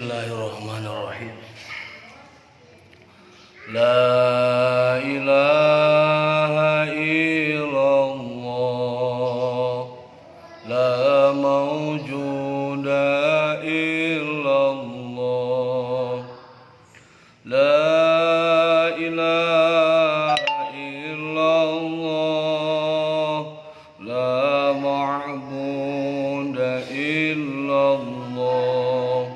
Bismillahirrahmanirrahim. La ilaha illallah, la mawjuda illallah, la ilaha illallah, la ma'buda illallah,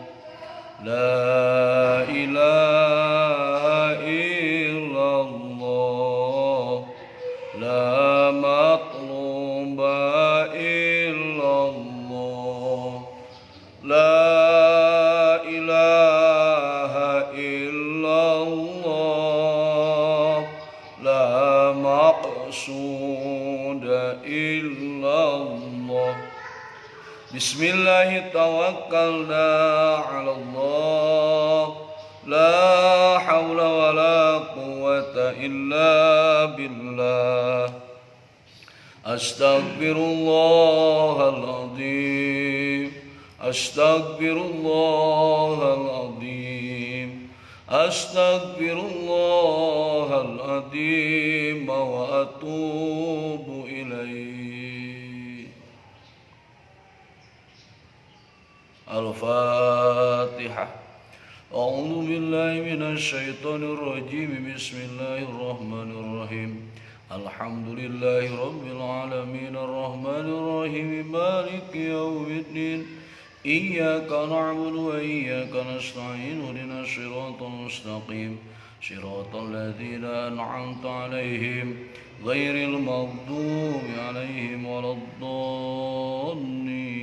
la ilaha illallah, la matluba illallah, la ilaha illallah, la maqsuda illallah. Bismillahi tawakkalna ala Allah, la hawla wa la quwwata illa billah. Astaghfirullahaladzim, astaghfirullahaladzim, astaghfirullahaladzim wa atubu ilaih. Al-Fatihah. A'udzu billahi minasy syaithanir rajim. Bismillahirrahmanirrahim. Alhamdulillahi rabbil alamin arrahmanir rahim maliki yaumiddin. Iyyaka na'budu wa iyyaka nasta'in ihdinas siratal mustaqim siratal ladzina an'amta 'alaihim ghairil maghdubi 'alaihim waladdallin.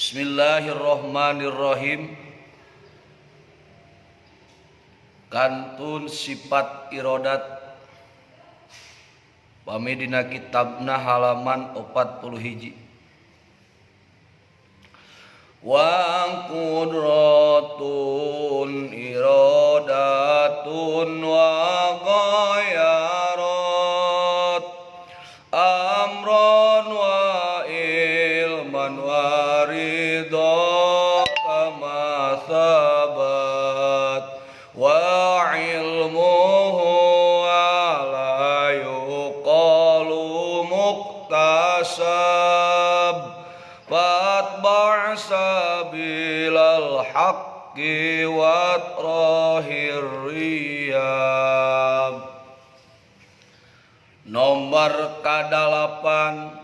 Bismillahirrahmanirrahim. Kantun sifat irodat pami dina kitabna halaman 41. Wa qudratun iradatun wa ghayarat amron wa ilman wa ridha kama sabat wa ilmuhu la yuqalu muktasab fatba' sabilal haqqi watrahir riyab. Nomor kadalapan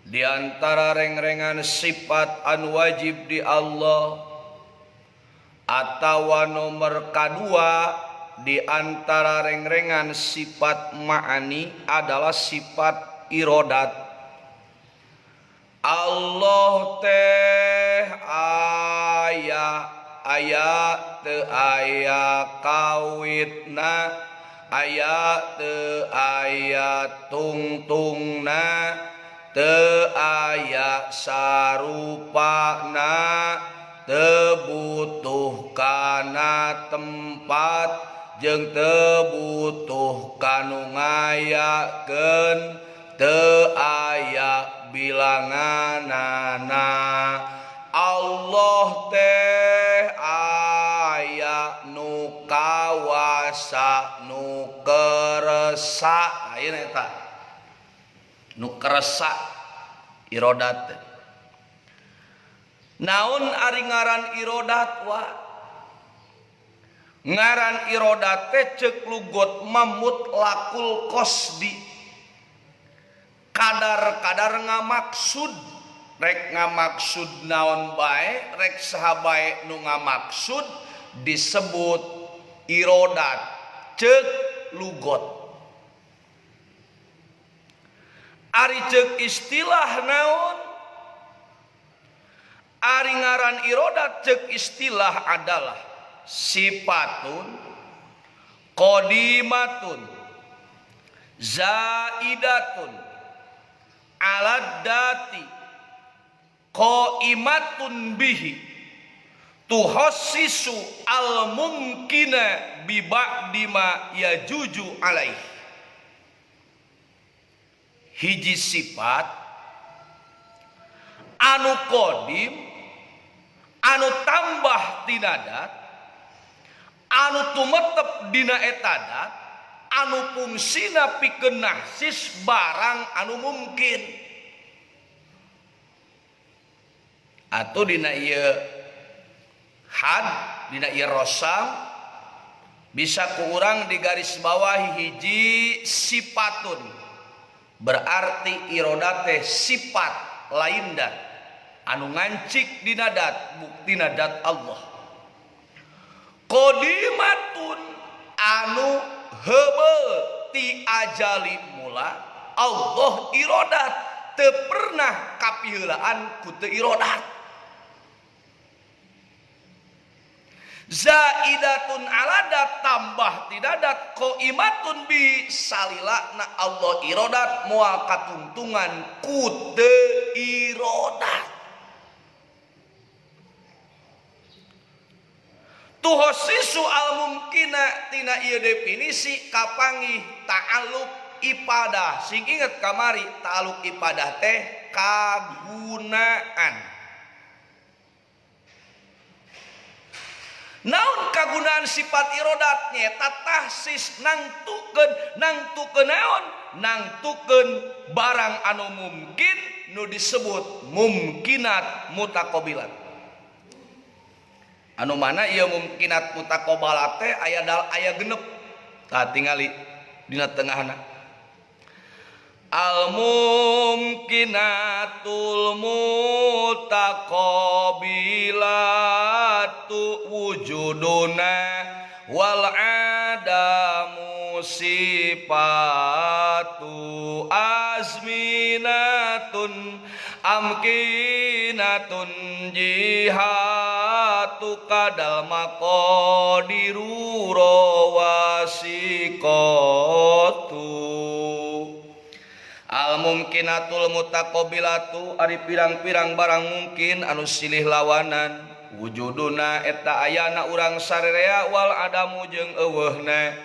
di antara reng-rengan sifat anu wajib di Allah, atawa nomor kadua di antara reng-rengan sifat ma'ani adalah sifat irodat. Allah teh aya teu aya kawitna, aya teu aya tungtungna, teu aya sarupana, teu butuh kana tempat jeung teu butuh kanu ngayakeun, teu aya bilanganana. Allah teh aya nu kawasa nu keresa, ayeuna eta nu keresa irodat. Naon ari ngaran irodat wa? Ngaran irodat teh ceuk lugot mamut lakul qasdi, kadar-kadar ngamaksud. Rek ngamaksud naon bae, rek saha bae nu ngamaksud disebut irodat ceuk lugot. Ari ceuk istilah naon? Ari ngaran irodat ceuk istilah adalah sifatun qadimatun zaidatun alad dati qaimatun bihi tuhassisu al mumkina bi ba'di ma yajuju alaih. Hiji sifat anu kodim, anu tambah tinadat, anu tumetep dina etadat, anu fungsina pikeun nahsis barang anu mungkin. Atuh dina ieu had, dina ieu rosam bisa ku urang di garis bawah hiji sifatun, berarti iroda teh sifat lain dat anu ngancik dina dat buktina dat Allah. Qodimatun anu heubeul ti ajali mula Allah irodat teu pernah kapiheulaan ku teu irodat. Zaidatun aladat tambah tidadat qaimatun bi salilana Allah irodat moal katungtungan ku teu irodat. Tuhosisu al mumkina tina ieu definisi kapanggih ta'alluq ibadah. Sing inget kamari ta'alluq ibadah teh kagunaan. Naon kagunaan sifat irodat nyata tahsis nangtukeun naon nangtukeun barang anu mungkin nu disebut mumkinat mutaqabilat. Anu mana ieu mumkinat mutaqabalat teh aya genep. Tah tingali dina tengahna al mumkinatul mutaqabilatu wujuduna wal adamu sifatu azminatun amkinatun jihatu kadal maqadiru rawasiqatu. Al mumkinatul mutaqabilatu ari pirang-pirang barang mungkin anu silih lawanan. Wujuduna eta ayana urang sarerea wal adamu jeung eueuhna.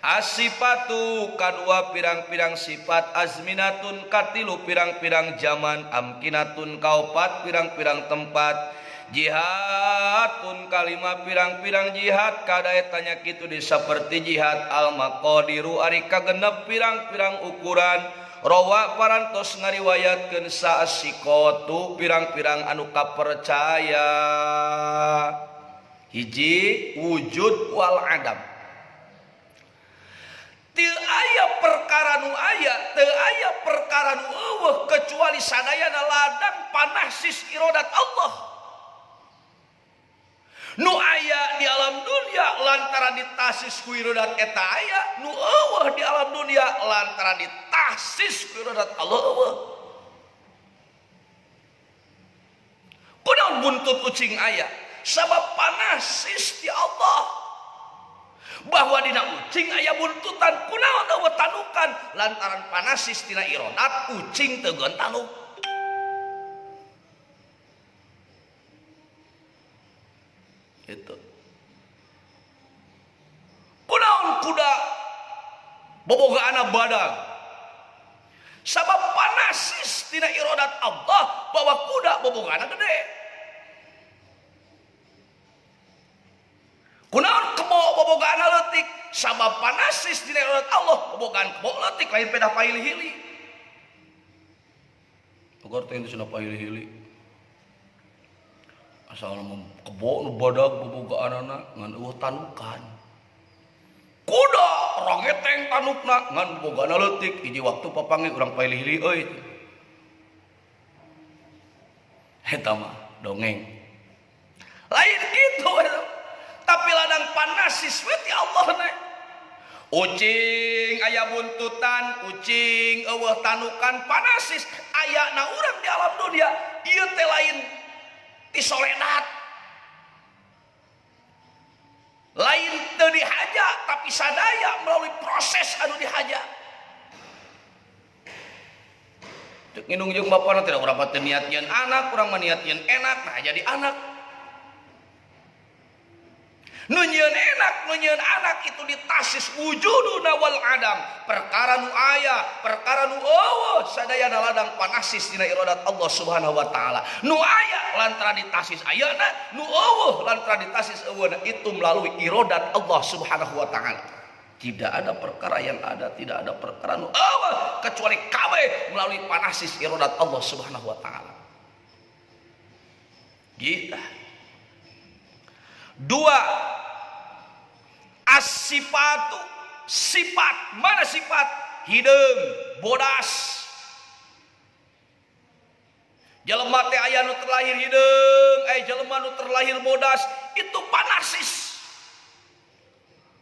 Asifatu kadua pirang-pirang sifat, azminatun katilu pirang-pirang zaman, amkinatun kaopat pirang-pirang tempat, jihadun kalima pirang-pirang jihad kada etanya kitu di saperti jihad al maqadiru ari kagenep pirang-pirang ukuran. Rawa parantos ngariwayatkeun saasikotu pirang-pirang anu kapercaya. Hiji wujud wal adam. Teu aya perkara nu aya, teu aya perkara nu eueuh kecuali sadayana ladang panahsis irodat Allah. Nu aya di alam dunia lantaran ditasis ku irodat eta aya, nu eueuh di alam dunia lantaran ditasis ku irodat Allah eueuh. Kunaon buntut ucing aya? Sabab panasis di Allah. Bahwa dina ucing aya buntutan, kunaon eueuh tanukan lantaran panasis tina irodat ucing teu geun tanuk. Itu kunaon kuda bobogaana badag sabab panasis tina irodat Allah bahwa kuda bobogaana gede. Kunaon kebo bobogaana leutik sabab panasis tina irodat Allah bobogaan kebo leutik lain pedah paili-hili. Tugar teh disana paili-hili. Asal kebo nu badag bobogaanana ngan eueuh tanukan. Kuda rogeteng tanukna ngan bobogaana leutik hiji waktu papanggih urang paili-hili euy. Eta mah dongeng. Lain kitu eta. Tapi ladang panasis we ti Allah na. Ucing aya buntutan, ucing eueuh tanukan panasis ayana urang di alam dunia ieu teh lain isoledat lain teu dihaja tapi sadaya melalui proses anu dihaja. Cek nginung jeung bapana tidak urang teh niat nyeun anak, urang mah niat nyeun enak nah jadi anak. Nu nyieun enak, nu nyieun anak itu ditasis wujuduna wal adam. Perkara nu aya, perkara nu eueuh sadayana ladang panasis dina iradat Allah Subhanahu wa taala. Nu aya lantaran ditasis ayeuna, nu eueuh lantaran ditasis eueuna itu melalui iradat Allah Subhanahu wa taala. Tidak ada perkara yang ada, tidak ada perkara nu eueuh kecuali kabeh melalui panasis iradat Allah Subhanahu wa taala. Gitu. Dua, as-sifatu, sifat. Mana sifat? Hideung, bodas. Jelema teh aya nu terlahir hideung, jelema nu terlahir bodas, itu panasis.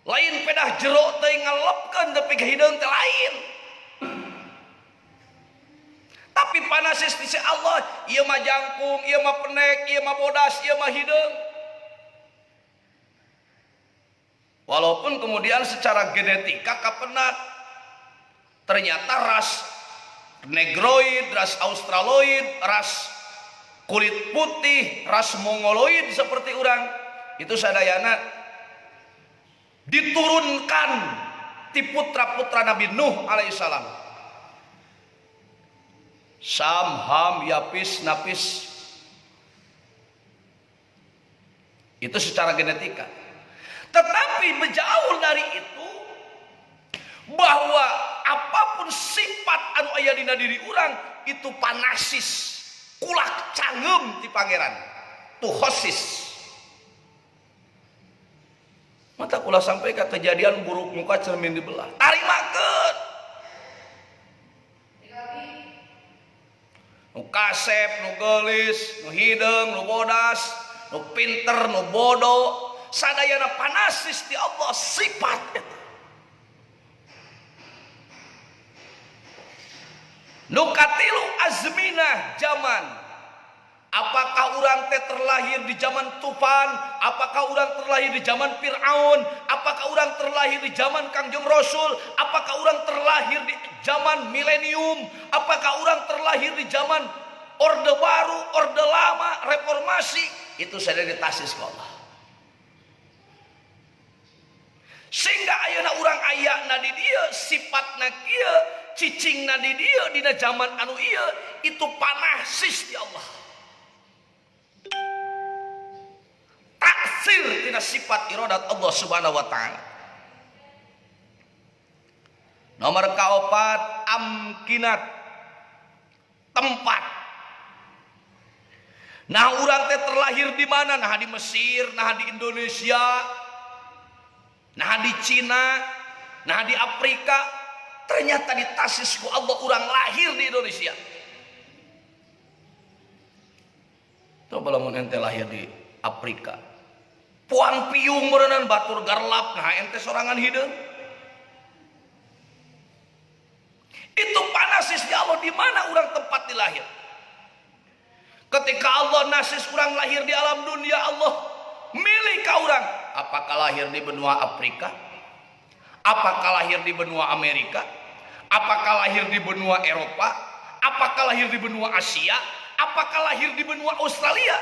Lain pedah jero teh ngalepkeun tapi hideung teh lain. Tapi panasis di Allah, ieu mah jangkung, ieu mah pendek, ieu mah bodas, ieu mah hideung. Walaupun kemudian secara genetika kapenat ternyata ras negroid, ras australoid, ras kulit putih, ras mongoloid seperti orang itu sadayana diturunkan ti putra-putra Nabi Nuh alaihissalam. Sam, Ham, Yapis, Napis. Itu secara genetika. Tetapi menjauh dari itu bahwa apapun sifat anu aya dina diri urang itu panasis, kulak cangeum ti pangeran, tuhosis. Mata kula sampai ke kejadian buruk muka cermin dibelah. Tarimakeun. Nu kasep, nu geulis, nu hideung, nu bodas, nu pinter, nu bodoh. Sadayana panasis di Allah sifat itu. Nukatilu azminah zaman. Apakah orang teh terlahir di zaman Tufan? Apakah orang terlahir di zaman Fir'aun? Apakah orang terlahir di zaman Kangjeng Rasul? Apakah orang terlahir di zaman milenium? Apakah orang terlahir di zaman Orde Baru, Orde Lama, Reformasi? Itu saya ditasis sekolah. Sehingga ayeuna urang ayana di dieu sifatna kieu cicingna di dieu dina zaman anu ieu itu panasis di Allah. Taksir dina sifat iradat Allah Subhanahu wa taala. Nomor kaopat amkinat, tempat. Nah urang teh terlahir di mana? Nah di Mesir, nah di Indonesia, nah di Cina, nah di Afrika. Ternyata ditasis ku Allah urang lahir di Indonesia. Coba lamun ente lahir di Afrika, puang piung meureunan batur garlap, nah ente sorangan hideung. Itu panasis di Allah di mana urang tempat dilahir. Ketika Allah nasis urang lahir di alam dunia, Allah milih ka urang. Apakah lahir di benua Afrika? Apakah lahir di benua Amerika? Apakah lahir di benua Eropa? Apakah lahir di benua Asia? Apakah lahir di benua Australia?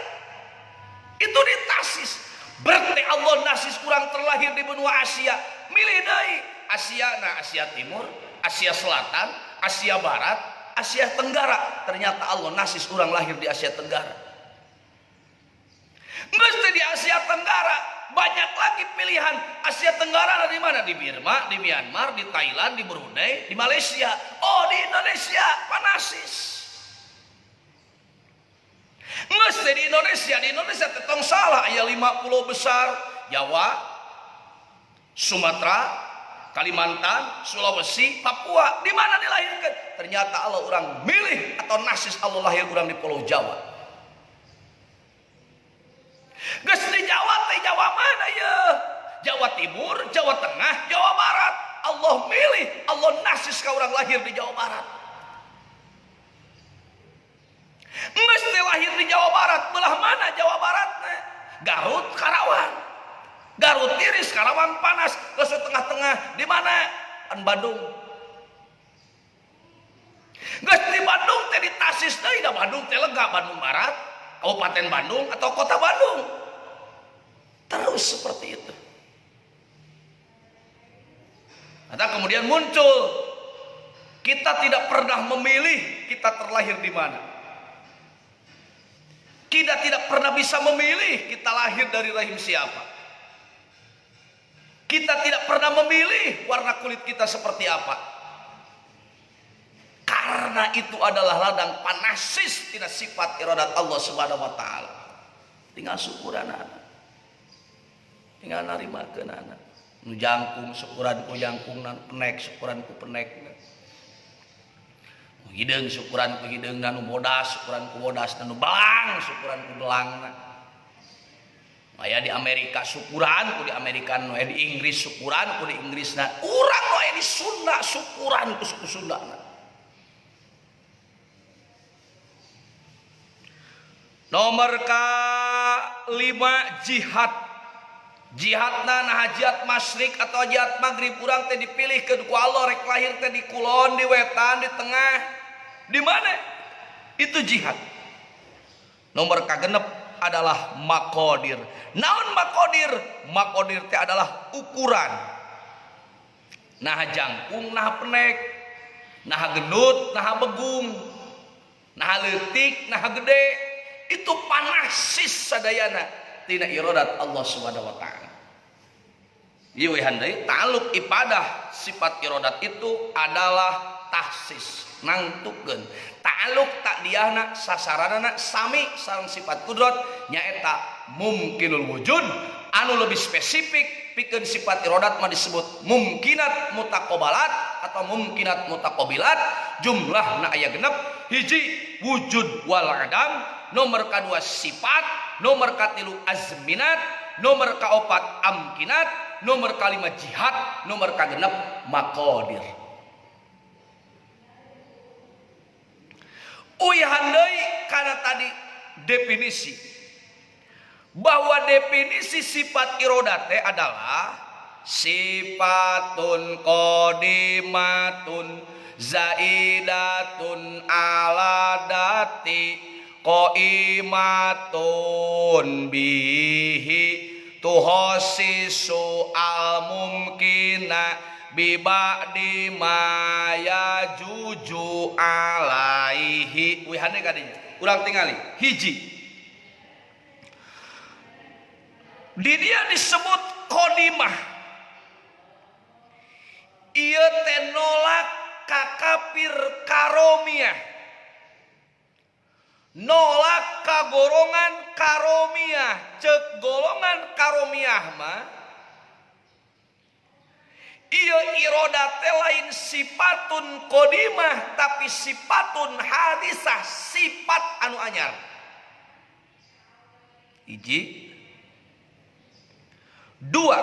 Itu ditasis. Berarti Allah nasis kurang terlahir di benua Asia. Milih deui Asia, nah Asia Timur, Asia Selatan, Asia Barat, Asia Tenggara. Ternyata Allah nasis kurang lahir di Asia Tenggara. Mesti di Asia Tenggara. Banyak lagi pilihan. Asia Tenggara ada di mana? Di Burma, di Myanmar, di Thailand, di Brunei, di Malaysia. Oh di Indonesia panasis. Mesti di Indonesia tetong salah. Aya 50 besar. Jawa, Sumatera, Kalimantan, Sulawesi, Papua. Di mana dilahirkan? Ternyata Allah orang milih atau nasis Allah lahir orang di Pulau Jawa. Geus di Jawa teh Jawa mana ya? Jawa Timur, Jawa Tengah, Jawa Barat. Allah milih, Allah nasis ka urang lahir di Jawa Barat. Mesti lahir di Jawa Barat, belah mana Jawa Barat? Garut, Karawang. Garut tiris, Karawang panas, geus tengah-tengah di mana? Kan Bandung. Geus di Bandung teh ditasis deui da Bandung teh lega, Bandung Barat, Kabupaten Bandung atau Kota Bandung. Terus seperti itu. Nah, kemudian muncul, kita tidak pernah memilih kita terlahir di mana. Kita tidak pernah bisa memilih kita lahir dari rahim siapa. Kita tidak pernah memilih warna kulit kita seperti apa. Karena itu adalah ladang panasis tina sifat iradat Allah Subhanahu wa taala. Tinggal syukuran anak. Tinggal narimakeun anak. Nu jangkung syukuran ku jangkung, penek syukuran ku penek. Nu hideung syukuran ku hideung, nu bodas syukuran ku bodas, nu belang syukuran ku belangna. Aya di Amerika syukuran ku di Amerika, nu di Inggris syukuran ku di Inggrisna. Urang nu aya di Sunda syukuran ku suku Sundana. Nomor ke-5 jihad. Jihadna nah jihad masyrik atau jihad maghrib, urang teh dipilih ke ku Allah rek lahir teh di kulon, di wetan, di tengah. Di mana? Itu jihad. Nomor ke-6 adalah makodir. Naon makodir? Makodir teh adalah ukuran. Nah jangkung, nah penek, nah gendut, nah begung, nah leutik, nah gede. Itu panasis sadayana tina iradat Allah Subhanahu wa taala. Ieu handai taluk ibadah sifat iradat itu adalah tahsis, nangtukeun. Ta'alluq takdiahna sasaranana sami sareng sifat kudrat nyaeta mumkinul wujud, anu lebih spesifik pikeun sifat iradat mah disebut mumkinat mutaqabbalat atau mumkinat mutaqabbilat. Jumlahna aya 6, hiji wujud wal adam, nomor kedua sifat, nomor katilu azminat, nomor kaopat amkinat, nomor kalima jihad, nomor kagenep makodir. Handai karena tadi definisi bahwa definisi sifat irodate adalah sifatun qadimatun zaidatun ala dati qaimatun bihi tuhasisu al mumkina biba'di ma yajuju alaihi. Wihane kadinya urang tingali hiji di dia disebut qadimah. Ieu teh nolak ka kafir karomiyah, nolak ka golongan karomiyah. Ceuk golongan karomiyah mah ieu irodate lain sifatun qadimah tapi sifatun hadisah, sifat anu anyar. Hiji. Dua,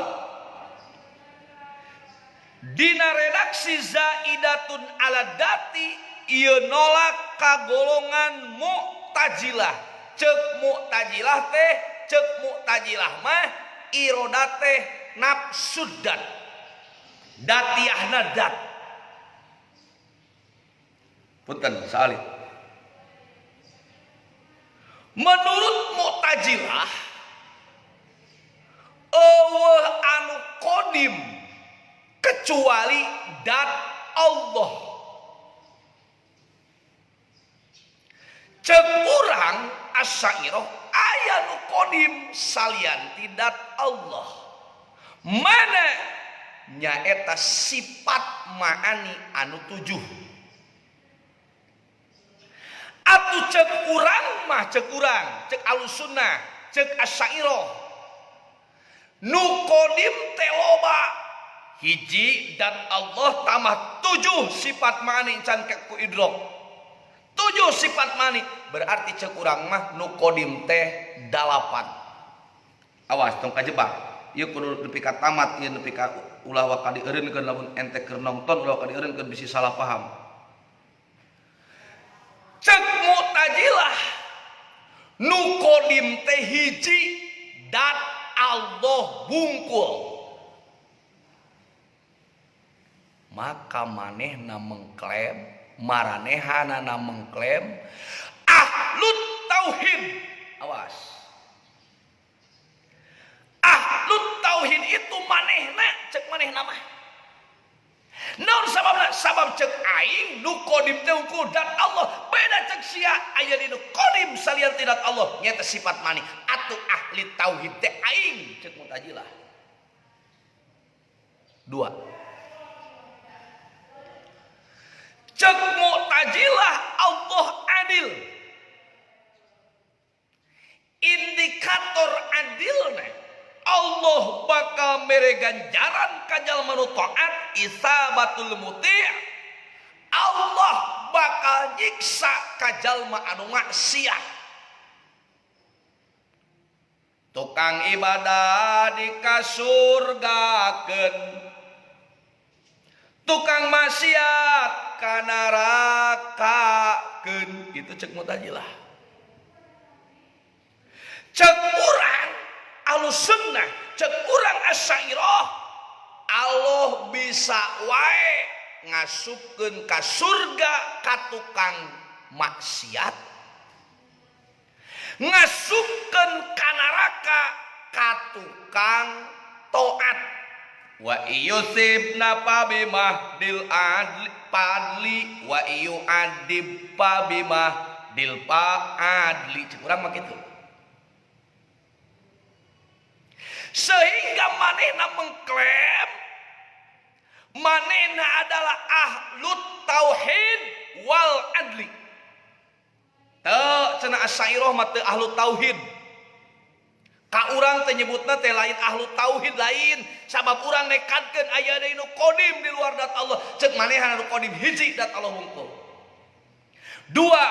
dina redaksi zaidatun ala dati ieu nolak ka golongan mu'tazilah. Ceuk mu'tazilah teh, ceuk mu'tazilah mah irodate nafsudat, datiahna dat. Punten salih. Menurut mu'tazilah eueuh anu qadim kecuali dat Allah. Ceuk urang Asy'ariyah aya nu qadim salian tidak Allah. Mana nyaeta sifat ma'ani anu 7. Atuh ceuk urang mah ceuk urang, ceuk Ahlussunnah, ceuk Asy'ariyah nu qadim teh loba. Hiji dan Allah tambah 7 sifat ma'ani can ku idrok. 7 sifat ma'ani berarti ceuk urang mah nu qadim teh 8. Awas tong kajebak. Ieu kudu nepi ka tamat, ieu nepi ka ulah wa ka dieureunkeun lamun ente keur nonton ulah ka dieureunkeun bisi salah paham. Ceuk Mu'tazilah nu qadim teh hiji dat Allah bungkul. Maka manehna mengklaim, maranehanana mengklaim ahlut tauhid. Awas. nudat Allah beda cek sia aya dinu qadim salian tidak Allah nyata sifat mani atuh ahli tauhid teh aing cek Mu'tazilah. Dua, cek Mu'tazilah Allah adil. Indikator adilna Allah bakal mere ganjaran ka jalma nu taat isabatul muti'. Allah bakal nyiksa ka jalma anu maksiat. Tukang ibadah dikasurgakeun, tukang maksiat ka nerakakeun. Itu cek Mu'tazilah. Cek urang Ahlussunnah, cek urang Asy'ariyah, Allah bisa wae ngasupkeun ka surga ka tukang maksiat, ngasupkeun ka neraka ka tukang taat. Wa yusibna bimahdil adli wa yu'adib bimahdil adli. Cek urang mah kitu. Sehingga manehna mengklaim manehna adalah ahlut tauhid wal adli. Teu cenah Asy'ariyah mah teu ahlut tauhid. Ka urang teh nyebutna teh lain ahlut tauhid lain sabab urang nekadkeun aya deui nu qadim di luar dat Allah. Ceuk manehna nu qadim hiji dat Allah hungkul. Dua,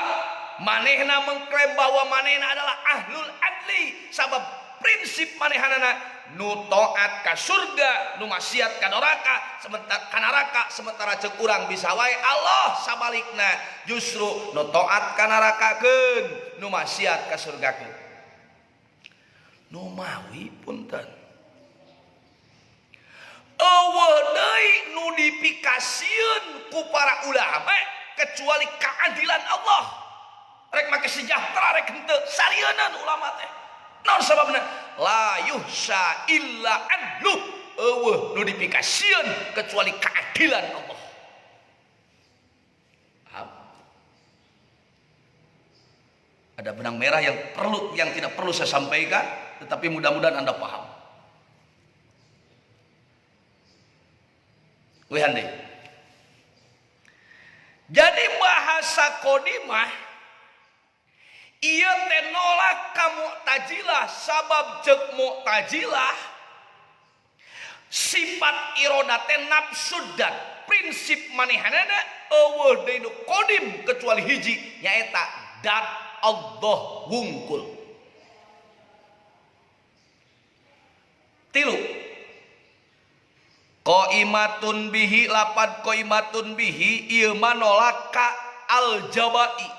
manehna mengklaim bahwa manehna adalah ahlul adli sabab prinsip manehanana nu taat ka surga, nu maksiat ka neraka, sementara cek urang bisa wae Allah sabalikna justru nu taat ka nerakakeun, nu maksiat ka surgakeun. Nu mawi punten. Eueuh deui nu dipikasieun ku para ulama kecuali keadilan Allah. Rek make sejahtera rek henteu salieuna ulama teh. Naon sababna? La yuhsa illa adlu. Eueuh nu dipikasieun kecuali keadilan Allah. Ada benang merah yang tidak perlu saya sampaikan, tetapi mudah-mudahan Anda paham. Wihande. Jadi bahasa qadimah ieu teh nolak ka Mu'tazilah sabab cek Mu'tazilah sifat iroda teh nafsudan prinsip manehanana eueuh deui nu qadim kecuali hiji nyaeta dat Allah wungkul. Tilu, qaimatun bihi lapad qaimatun bihi ieu mah nolak ka al-jabai.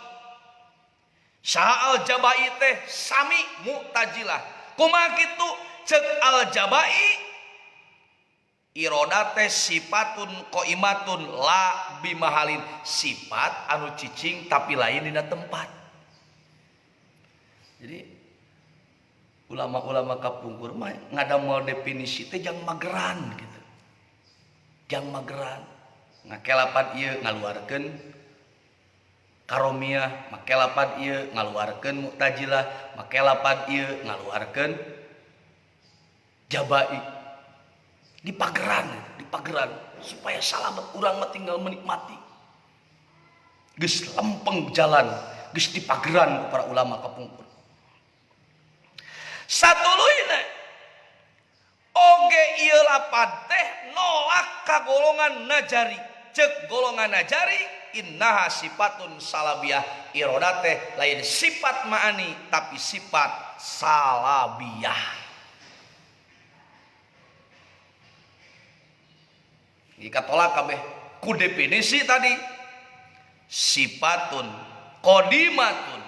Saha al-jabai teh sami Mu'tazilah. Kumaha kitu ceuk al-jabai iroda teh sifatun qaimatun la bimahalin sifat anu cicing tapi lain dina tempat. Jadi ulama-ulama kapungkur mah ngadamel definisi teh jang mageran gitu. Jang mageran. Ngake lapad ieu ngaluarkeun karomiyah, make lapad ieu ngaluarkeun Mu'tazilah, make lapad ieu ngaluarkeun jabai. Di pageran supaya salamet urang mah tinggal menikmati. Geus lempeng jalan, geus di pageran ku para ulama kapungkur. Satuluina oge ieu lapad teh nolak ka golongan Najari. Ceuk golongan Najari innaha sifatun salabiyah iroda teh lain sifat ma'ani tapi sifat salabiyah. Jika tolak kabeh ku definisi tadi sifatun qadimatun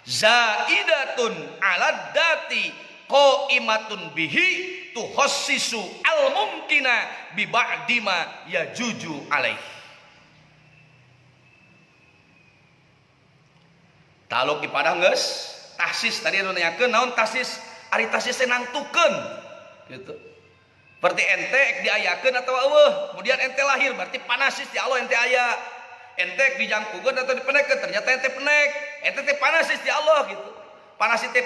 zaidatun ala dati qaimatun bihi tuhassisu al-mumkina bi ba'di ma yajuju alaih. Taluk ipadah geus tahsis tadi anu nanyakeun naon tahsis ari tahsis teh nangtukeun gitu. Berarti ente diayakeun atau eueuh kemudian ente lahir berarti panasis di Allah ente aya. ente dijangkukeun atau dipenekeun ternyata ente penek, ente teh panasis di Allah gitu. Panas teh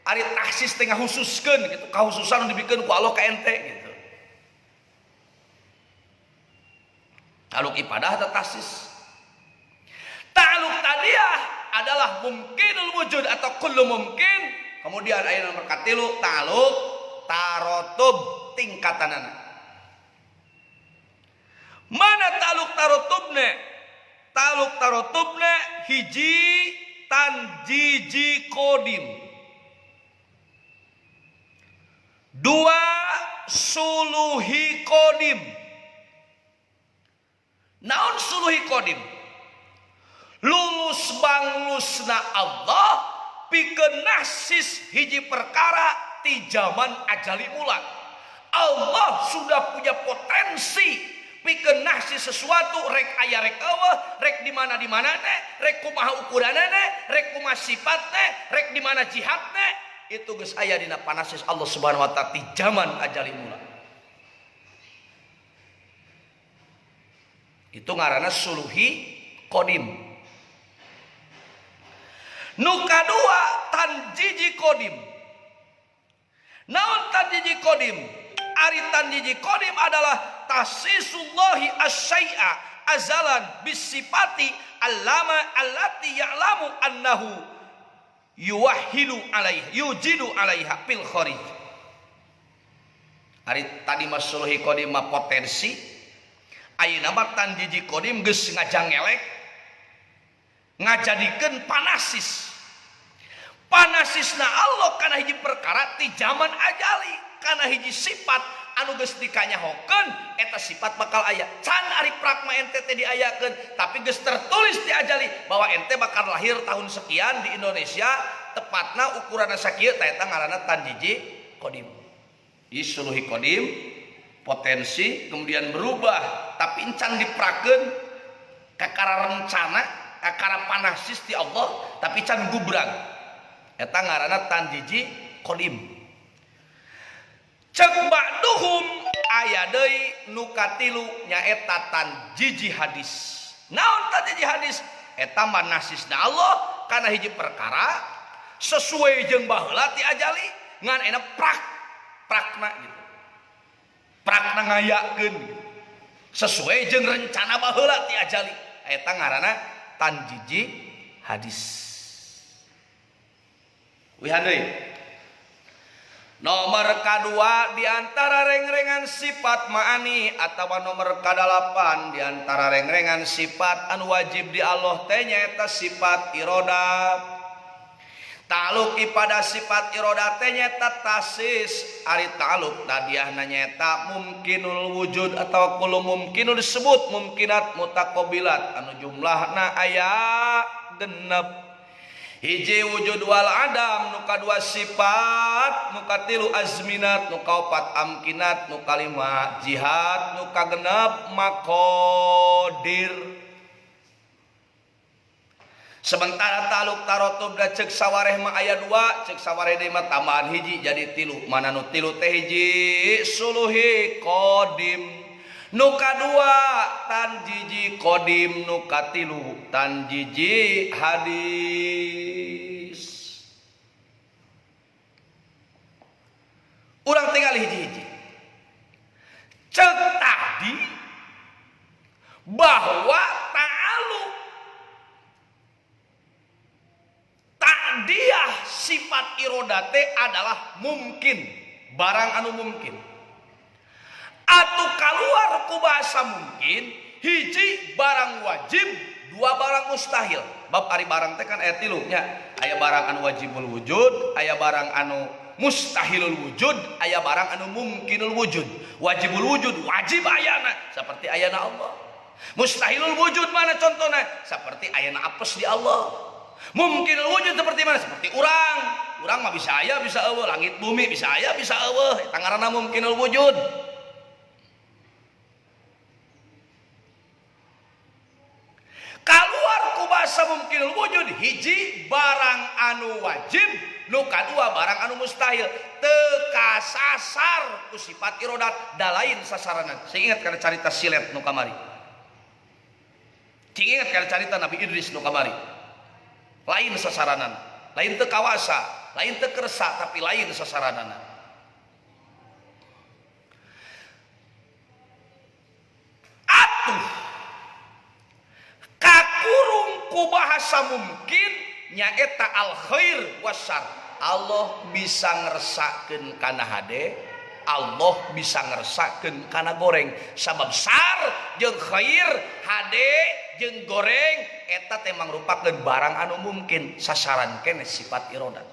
ari tahsis teh ngahususkeun gitu, kahususan dibikeun ku Allah ka ente gitu. Taluk ibadah atau tahsis. Taluk tadiah adalah mungkinul wujud atau kullu mungkin. Kemudian ayat nomor katilu taluk tarotub tingkatanana. Mana taluk tarotubne? Taluk tarotubne hiji tanjiji kodim. Dua suluhi kodim. Naon suluhi kodim? Lulus banglusna Allah pikeun nasis hiji perkara ti zaman ajali mulan. Allah sudah punya potensi pikeun nasis sesuatu rek aya rek eueuh, rek di mana ne, rek kumaha ukuranana, rek kumaha sifatna, rek di mana jihadna, itu geus aya dina panasis Allah Subhanahu wa taala ti zaman ajali mulan. Itu ngaranna suluhi kodim. Nu kadua tanjiji kodim. Naon tanjiji kodim? Ari tanjiji kodim adalah tasisullahi asyai'a azalan bisifati allama allati ya'lamu annahu yuwahhilu alaiha yujidu alaiha fil kharij. Ari tadi mas suluhi kodim mah potensi. Ayeuna mah tanjiji kodim geus ngajangelek ngajadikeun panasis. Panasisna Allah kana hiji perkara ti zaman ajali, kana hiji sifat anu geus dikanyahokeun eta sifat bakal aya. Can ari prakma ente teh diayakeun, tapi geus tertulis di ajali bahwa ente bakal lahir tahun sekian di Indonesia, tepatna ukuranna sakieu eta ngaranna tanjiji kodim. Di suluhi kodim potensi kemudian berubah tapi encan diprakeun kakara rencana kakara panasis ti Allah tapi can gubrang eta ngaranna tanjiji kodim. Cek ba'duhum aya deui nu katilu nyaeta tanjiji hadis. Naon tanjiji hadis? Eta manasisna Allah kana hiji perkara sesuai jeung baheula ti ajali ngan ena prakna gitu. Prakna ngayakeun sesuai jeung rencana baheula ti ajali. Eta ngaranna tanjiji hadis. Wihan deui. Nomor kadua di antara rengrengan sifat ma'ani atawa nomor kadalapan di antara rengrengan sifat anu wajib di Allah teh nyaeta sifat irodah. Taluk pada sifat irodah teh nyaeta tasis. Ari taluk tadiahna nyaeta mungkinul wujud atau kullu mungkinul disebut mungkinat mutaqabilat anu jumlahna aya genep. Hiji wujud wal adam, nu kadua sifat, nu katilu azminat, nu kaopat amkinat, nu kalima jihad, nu kagenep makodir. Sementara taluk tarotub da cek sawareh mah aya dua, cek sawareh deui mah tambahan hiji jadi tilu. Mana nu tilu teh hiji suluhi kodim. Nu kadua tanjiji kodim, nu katilu tanjiji hadis. Urang tinggal hiji-hiji. Cek tadi bahwa ta'aluk takdiah sifat irodate adalah mungkin, barang anu mungkin. Atau keluar ku bahasa mungkin hiji barang wajib, dua barang mustahil. Bab ari barang teh kan aya tilu nya. Aya barang anu wajibul wujud, aya barang anu mustahilul wujud, aya barang anu mungkinul wujud. Wajibul wujud wajib ayana seperti ayana Allah. Mustahilul wujud mana contohnya? Seperti ayana apes di Allah. Mungkinul wujud seperti mana? Seperti urang. Urang mah bisa aya bisa eueuh, langit bumi bisa aya bisa eueuh. Eta ngaranna mungkinul wujud. Keluar ku bahasa mungkinul wujud hiji barang anu wajib, nu kadua barang anu mustahil. Teu kasasar ku sifat irodat da lain sasaranna. Saya ingat kana carita silet nu kamari. ingat kan cerita Nabi Idris nu kamari. Lain sasaranana, lain teu kawasa, lain teu kersa tapi lain sasaranana. Atuh kakurung ku bahasa mungkin nyaeta al khair wasyar. Allah bisa ngersakeun kana hade, Allah bisa ngersakeun kana goreng. Sabab sar jeung khair, hade jeung goreng eta teh mangrupakeun barang anu mungkin, sasaran keneh sifat irodat.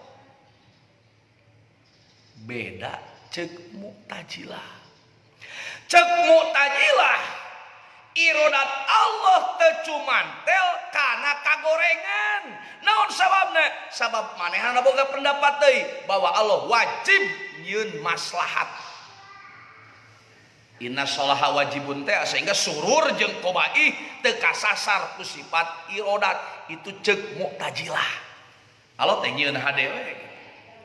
Beda ceuk Mu'tazilah. Ceuk Mu'tazilah irodat Allah teu cumantel kana kagorengan. Naon sababna? Sabab manehna boga pendapat deui bahwa Allah wajib nyieun maslahat. Inna sholaha wajibun teh sehingga surur jeung qobaih teu kasasar ku sifat irodat. Itu ceuk Mu'tazilah. Allah teh nyieun hade we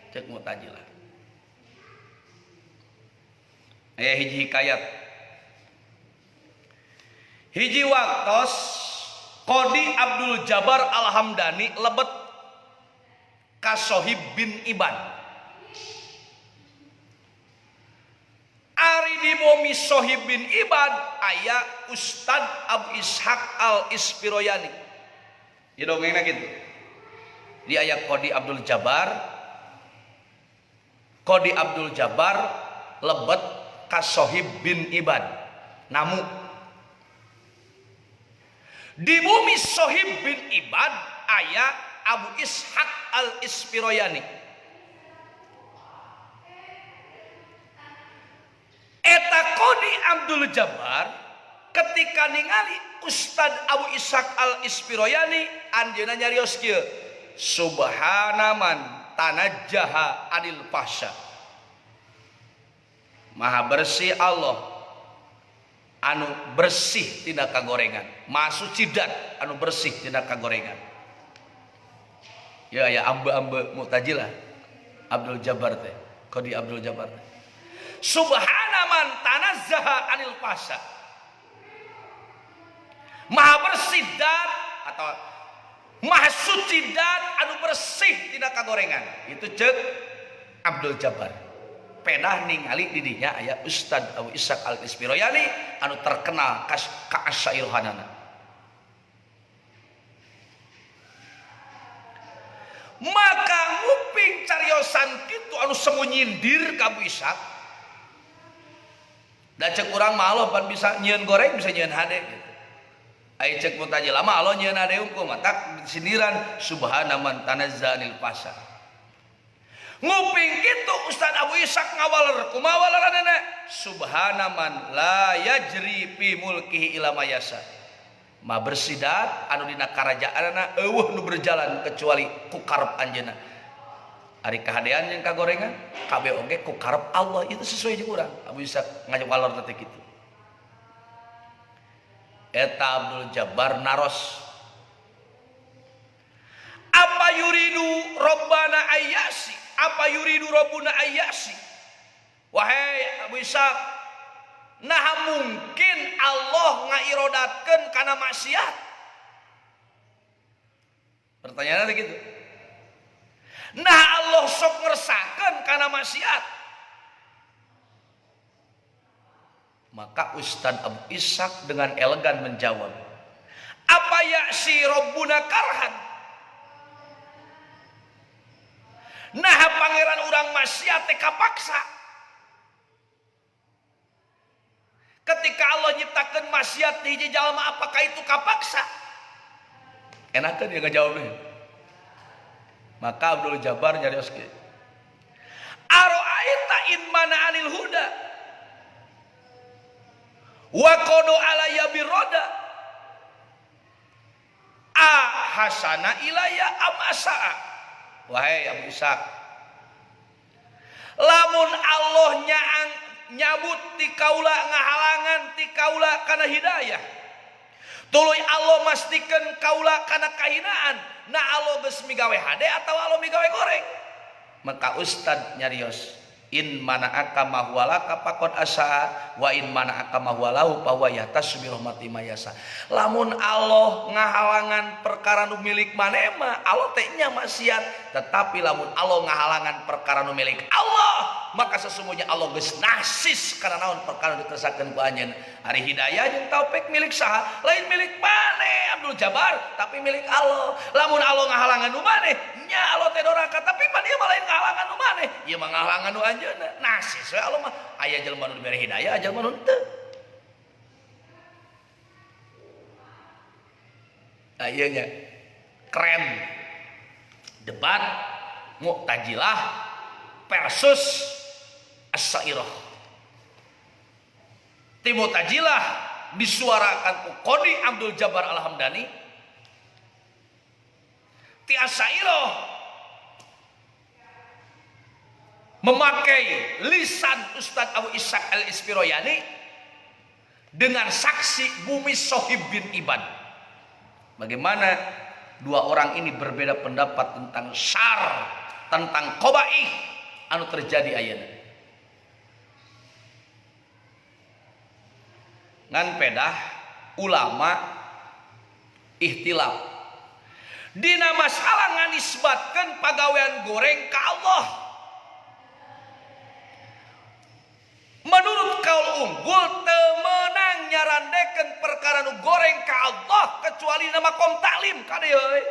ceuk Mu'tazilah. Aya hiji hikayat. Hiji waktos Qadi Abdul Jabbar Al-Hamdani lebet ka Sohib bin Ibad. Ari di bumi Sohib bin Ibad aya Ustad Abu Ishaq Al-Ispiroyani. Di dongengna gitu. Di aya Qadi Abdul Jabbar. Qadi Abdul Jabbar lebet ka Sohib bin Ibad. Namu di bumi Sohib bin Ibad aya Abu Ishaq Al-Ispiroyani. Eta Qadi Abdul Jabbar ketika ningali Ustad Abu Ishaq Al-Ispiroyani anjeunna nyarios kieu, subhanaman tanajjaha anil fahsya. Maha bersih Allah anu bersih tidak kagorengan, maha suci dat anu bersih tidak kagorengan. Ya ambe-ambe Mu'tazilah Abdul Jabbar teh, Qadi Abdul Jabbar teh. Subhana man tanazzaha anil fahsya. Maha bersih dat atau maha suci dat anu bersih tidak kagorengan. Itu ceuk Abdul Jabbar. Pedah ningali didinya aya Ustad Abu Ishaq Al-Ispiroyani anu terkenal ka asyairohanana. Maka nguping cariosan kitu anu semu nyindir ka Abu Ishaq. Da ceuk urang mah Allah pan bisa nyieun goreng bisa nyieun hade gitu. Ai ceuk Mu'tazilah mah Allah nyieun hade hukum tak sindiran subhana man tanazzanil fasa. Nguping kitu Ustad Abu Ishaq ngawaler kumaha waleranana subhana man la yajri fi mulkihi ila mayasa. Ma bersidat anu dina karajaanna eueuh nu berjalan kecuali ku karep anjeunna. Ari kahadean jeung kagorengan kabeh oge ku karep Allah, itu sesuai jeung urang. Abu Ishaq ngawaler teh kitu. Eta Abdul Jabbar naros. Apa yuridu Rabbana ayyasi? Apa yuridu Rabbuna ayyasi? Wahai Abu Ishaq, nah mungkin Allah ngairodatkeun kana maksiat? Pertanyaannya gitu. Nah Allah sok ngersakeun kana maksiat? Maka Ustad Abu Ishaq dengan elegan menjawab, apa ya'si Rabbuna karhan? Nah pangeran urang maksiat teh kapaksa. Ketika Allah nyiptakeun maksiat di hiji jalma apakah itu kapaksa? Enakeun dia ngajawabnya. Maka Abdul Jabbar nyarios kieu. Aro'aita in mana anil huda wa qadu alayya biroda hasana ilayya am asaa. Wahai Abu Ishaq, lamun Allah nyabut ti kaula ngahalangan ti kaula kana hidayah, tuluy Allah mastikeun kaula kana kahinaan, nah Allah geus migawe hade atau Allah migawe goreng? Maka Ustad nyarios in mana'aka mahwalaka faqad asa wa in mana'aka mahwalahu fa huwa yahtassu bi rahmati mayasa. Lamun Allah ngahalangan perkara nu milik maneh mah Allah teh nya maksiat, tetapi lamun Allah ngahalangan perkara nu milik Allah maka sesungguhnya Allah geus nasis kana naon perkara ditersakakeun ku anjeun. Ari hidayah jeung taufik milik saha? Lain milik maneh Abdul Jabbar, tapi milik Allah. Lamun Allah ngahalangan nu maneh nya Allah teh doraka, tapi pan ieu mah lain ngahalangan nu maneh, ieu mah ngahalangan nu anjeunna. Nasis we Allah mah aya jelema nu dibere hidayah, jelema nu teu. Ieu nya keren. Debat Mu'tazilah versus Asy'ariyah. Ti Mu'tazilah disuarakan ku Qodi Abdul Jabbar Al-Hamdani. Ti Asy'ariyah memakai lisan Ustadz Abu Ishaq Al-Isfiroyani dengan saksi Bumi Sohib bin Iban. Bagaimana dua orang ini berbeda pendapat tentang syar, tentang qabaih anu terjadi ayeuna. Ngan pedah ulama ihtilaf dina masalah nganisbatkeun pagawean goreng ka Allah. Menurut kaul unggul teu meunang nyarandekeun perkara nu goreng ka Allah kecuali nama kom taklim ka dieu euy.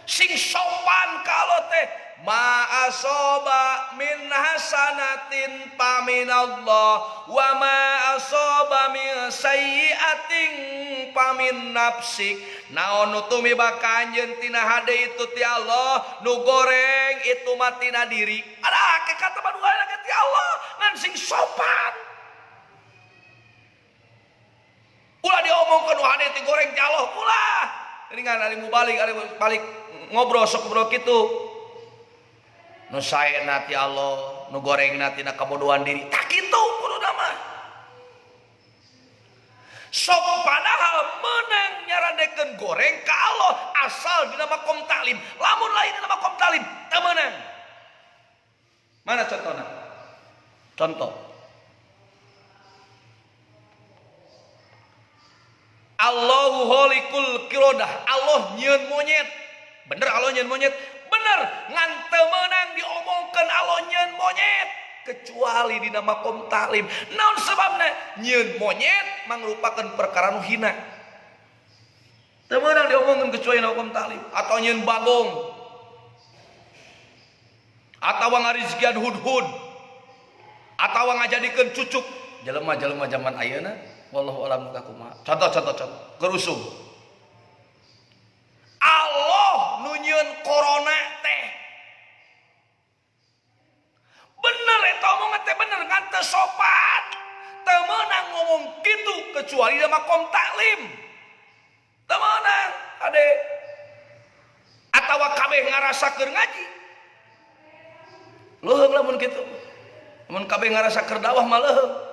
Sing sopan ka Allah teh ma asoba min hasanatin paminallah wa ma asoba min sayyi'atin pamin nafsik. Naon nu tumiba ka anjeun tina hade itu ti Allah, nu goreng itu mah tina diri. Ada hakikat mah nu goreng ti Allah ngan sing sopan. Ulah diomongkeun nu hade ti goreng ti Allah ulah. Ini kan ari balik ngobrol sok ngobrol kitu. Nu saena ti Allah, nu gorengna tina kabodohan diri. Tak kitu kuduna mah. Sok padahal menang nyarandekeun goreng ka Allah asal dina makom taklim. Lamun lain dina makom taklim teu meunang. Mana contohna? Contoh. Allahu holikul kirodah. Allah nyieun monyet. Bener Allah nyieun monyet? Bener. Ngan teu meunang diomongkeun Allah nyieun monyet kecuali dina makom taklim. Naon sababna? Nyieun monyet mangrupakeun perkara nu hina. Teu meunang diomongkeun kecuali dina makom taklim. Atau nyieun bagong. Atawa ngarizkian hudhud. Atawa ngajadikeun cucuk. Jelema-jelema zaman ayeuna wallahu alam kumaha. Contoh kerusung. Allah nu nyieun corona teh. Bener eta omongan teh bener ngan teu sopan. Teu meunang ngomong kitu kecuali da makom taklim. Teu meunang ade. Atawa kabeh ngarasakeun ngaji. Leuheung lamun kitu. Mun kabeh ngarasakeun dakwah mah leuheung.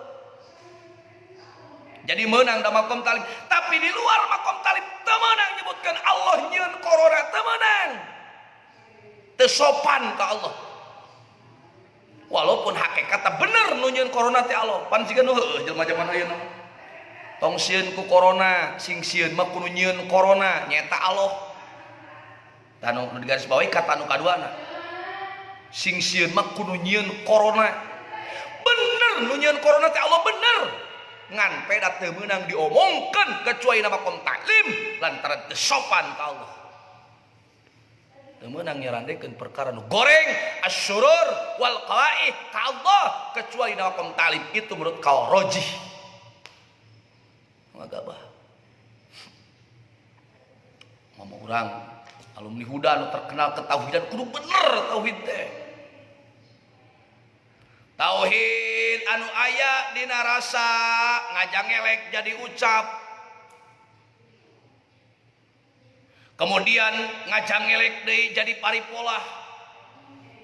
Jadi menang da makom talim, tapi di luar makom talim teu meunang nyebutkeun Allah nyieun corona, teu meunang. Teu sopan ka Allah. Walaupun hakikatna bener nu nyieun corona teh Allah, pan siga nu heueuh jelema zaman ayeuna. Tong sieun ku corona, sing sieun mah kudu nyieun corona, nyaeta Allah. Tanu nu digaris bawahi kata nu kaduana. Sing sieun mah kudu nyieun corona. Bener nu nyieun corona teh Allah bener. Ngan peda teu meunang diomongkeun kecuali nama makom taklim lantaran teu sopan ka Allah. Teu meunang nyarandekeun perkara nu goreng asyurur wal qawaih ka Allah kecuali nama makom taklim itu menurut kaul rajih. Ngagabah. Ngomong urang alumni huda nu terkenal ketauhidan kudu bener tauhid teh. Tauhid anu aya dina rasa ngajang elek jadi ucap. Kemudian ngajang elek deui jadi paripolah.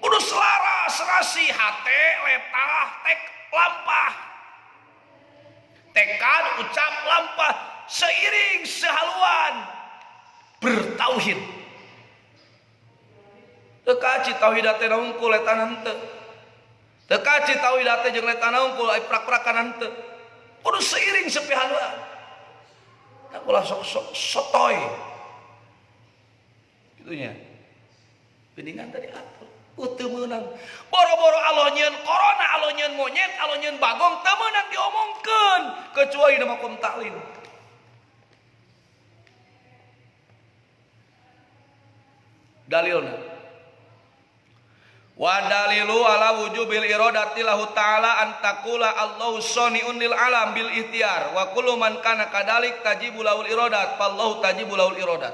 Kudu selaras serasi hate letah tek lampah. Tekad ucap lampah seiring sehaluan bertauhid. teu kaci tauhid teh naungkul eta henteu. Teu kaci tauhid teh jeung eta naungkul ai prak-prakanan henteu. Kudu seiring sepihaluan. Ulah sok sotoy. Gitunya. Beningan tadi atur. Teu meunang. Boro-boro Allah nyeun corona, Allah nyeun monyet, Allah nyeun bagong teu meunang diomongkeun kecuali nama makom ta'lim. Dalilna wa dalilu ala wujubil iradati lahu ta'ala an taqula Allahu sani'un lil alam bil ihtiyar wa kullu man kana kadalik tajibu lahul iradat fallahu tajibu lahul iradat.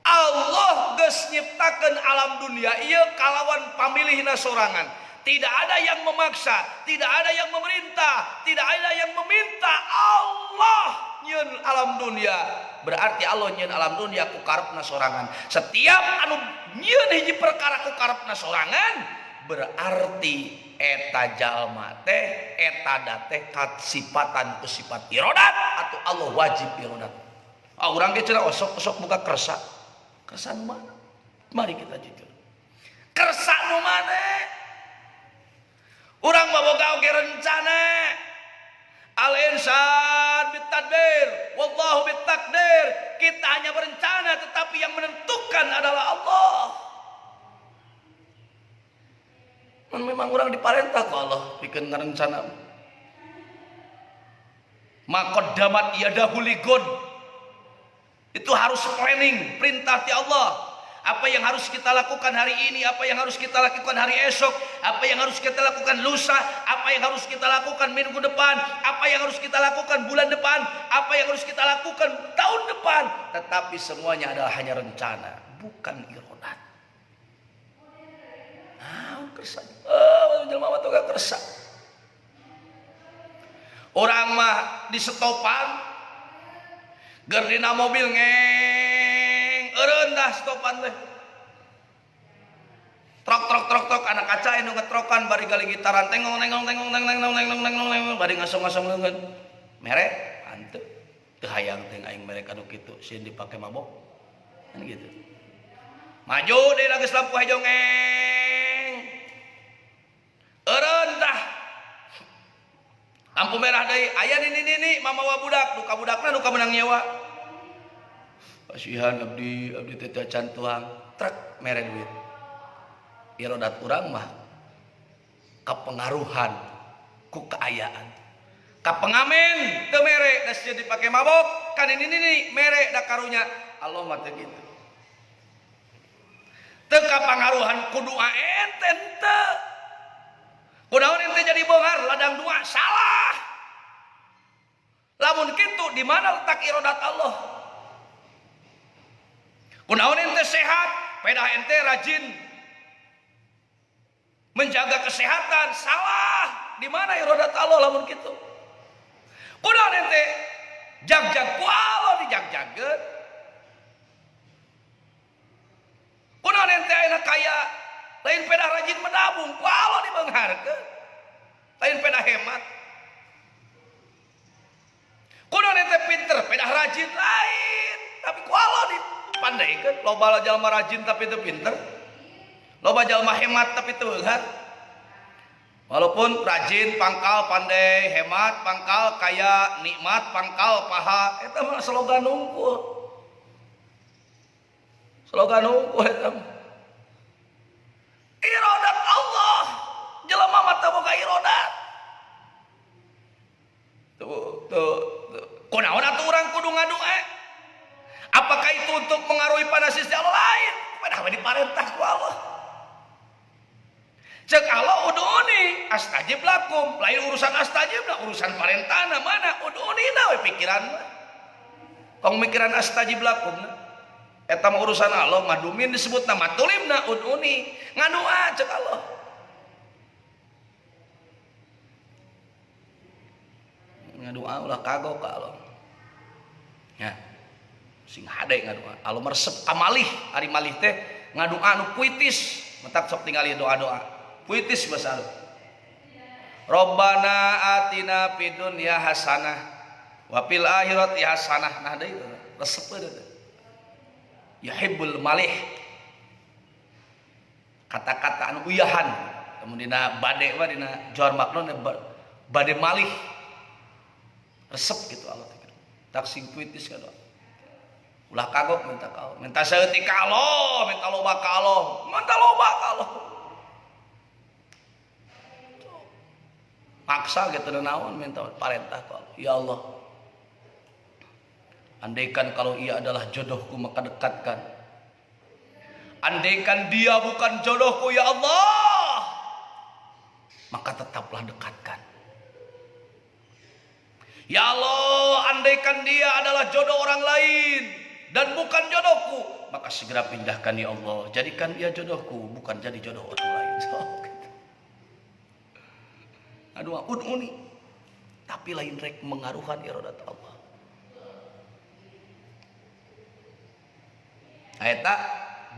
Allah geus nyiptakeun alam dunia ieu kalawan pamilihna sorangan. Tidak ada yang memaksa, tidak ada yang memerintah, tidak ada yang meminta. Allah nyeun alam dunia. Berarti Allah nyeun alam dunia ku karepna sorangan. Setiap anu nyeun hiji perkara ku karepna sorangan, berarti eta jalma teh eta dateh kasipatan ku sifat iradat atau Allah wajib iradat. Urang ge cenah osok buka kersa. Kersa nu mana? Mari kita jujur. Kersa nu mana? Urang boga oge rencana. Al-insan bitadbir, wallahu bitakdir. Kita hanya berencana, tetapi yang menentukan adalah Allah. Memang orang diparentah ke Allah bikin rencana. Maqaddamat yadahu ligon. Itu harus planning, perintah ti Allah. Apa yang harus kita lakukan hari ini, apa yang harus kita lakukan hari esok, apa yang harus kita lakukan lusa, apa yang harus kita lakukan minggu depan, apa yang harus kita lakukan bulan depan, apa yang harus kita lakukan tahun depan. Tetapi semuanya adalah hanya rencana, bukan iradat. Nah, kersa. Jelema mah teu kersa. Orang mah di stopan, ger dina mobil ngeng, eureun dah stopan teh. Trok anak kaca anu ngetrokan bari gali gitaran tengong bari ngasong-ngasong leungeun. Mere hanteu. Teu hayang teh aing mere anu kitu, sieun dipake mabok. Kan gitu. Maju deui geus lampu hejo ngeng. Eureun tah. Lampu merah deui, aya nini mamawa budak, duka budakna duka menang nyewa. Kasihan abdi teh can tuang, trek mere duit. Iradat urang mah kapengaruhan ku keayaan. Kapengamen teu mere da sieun dipake mabok, kan ini mere da karunya. Allah mah teu kitu. Teu kapengaruhan ku doa ente teu. Kunaon ente jadi beunghar ladang doa salah. Lamun kitu di mana letak iradat Allah? Kunaon ente sehat, pedah ente rajin menjaga kesehatan, salah. Di mana iradat Allah lamun kitu? Kunaon ente jag-jag ku Allah dijag-jagkeun. Kunaon ente ayeuna kaya, lain pedah rajin menabung, ku Allah dibeungharkeun. Lain pedah hemat. Kunaon ente pinter, pedah rajin lain, tapi ku Allah dipandaikeun. Loba jalma rajin tapi teu pinter. Loba jalma hemat tapi teu beunghar. Walaupun rajin pangkal pandai, hemat pangkal kaya, nikmat pangkal paha, eta mah slogan unggul. Slogan unggul eta mah. Iradat Allah. Jelema mah teu boga iradat. Tuh. Kunaon atuh urang kudu ngadoa? Apakah itu untuk mengaruhi pada sisi Allah lain? Padahal diparentah ku Allah. Cek Allah uduni astajib lakum, lain urusan astajib lah, urusan parentana mana uduni na we pikiran mah. Kong mikiran astajib lakum na. Eta mah urusan Allah, madumin disebutna matulimna uduni, ngadoa cek Allah. Ngadoa ulah kagok ka Allah. Ya. Sing hade ngadoa. Allah meresep kamalih, ari malih teh ngadoa anu puitis, mentak sok tingali doa-doa. Puitis bahasa Arab. Rabbana atina fid dunya hasanah wa fil akhirati hasanah. Nah deui resep deui. yuhibbul malih, kata-kata anu uyahan. Kemudian bade mah dina johar makna bade malih, resep gitu Allah teh. Tak sing puitis kan. Ulah kagok minta ka Allah, minta saeutik ka Allah, minta loba ka Allah, minta loba ka Allah. Maksa gitu naon minta perintah ka Allah. Ya Allah, andaikan kalau ia adalah jodohku maka dekatkan. Andaikan dia bukan jodohku ya Allah, maka tetaplah dekatkan. Ya Allah, andaikan dia adalah jodoh orang lain dan bukan jodohku, maka segera pindahkan ya Allah. Jadikan ia jodohku, bukan jadi jodoh orang lain. So, gitu. Aduh, ud'uni, tapi lain rek mengaruhan iradat Allah. Eta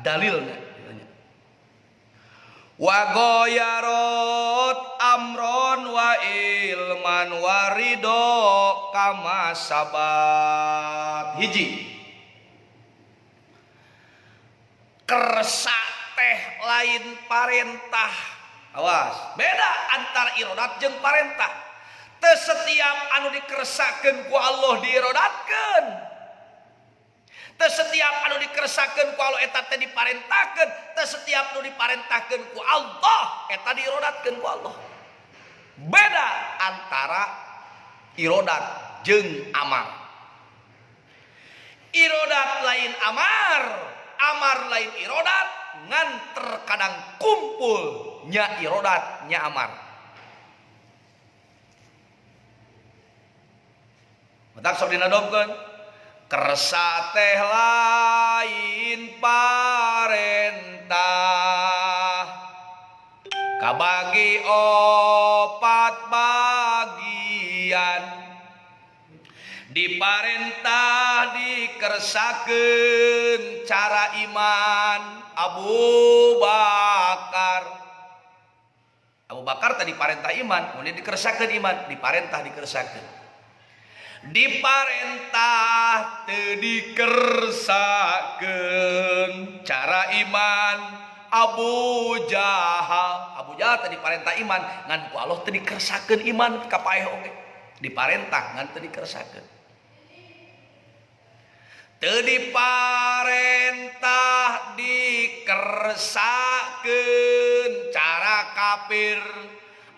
dalilnya. Wa goyarot amron wa ilman warido kama sabat. Hiji, kersa teh lain parentah. Awas, beda antara irodat jeung parentah. Teu setiap anu dikersakeun ku Allah diirodatkeun. Teu setiap anu dikersakeun ku Allah eta teh diparentahkeun. Teu setiap anu diparentahkeun ku Allah eta diirodatkeun ku Allah. Beda antara irodat jeung amar. Irodat lain amar, amar lain irodat, ngan terkadang kumpul nya irodat nya amar. Matak sok dinadomkeun. Kersa teh lain parentah, kabagi opat bagian, diparentah dikersakeun cara iman Abu Bakar. Abu Bakar tadi parentah iman, kemudian dikersakeun iman, diparentah dikersakeun. Diparentah teu dikersakeun cara iman Abu Jahal. Abu Jahal teu diparentah iman, ngan ku Allah teu dikersakeun iman ka paeh oge. Diparentah ngan teu dikersakeun. Teu diparentah dikersakeun cara kafir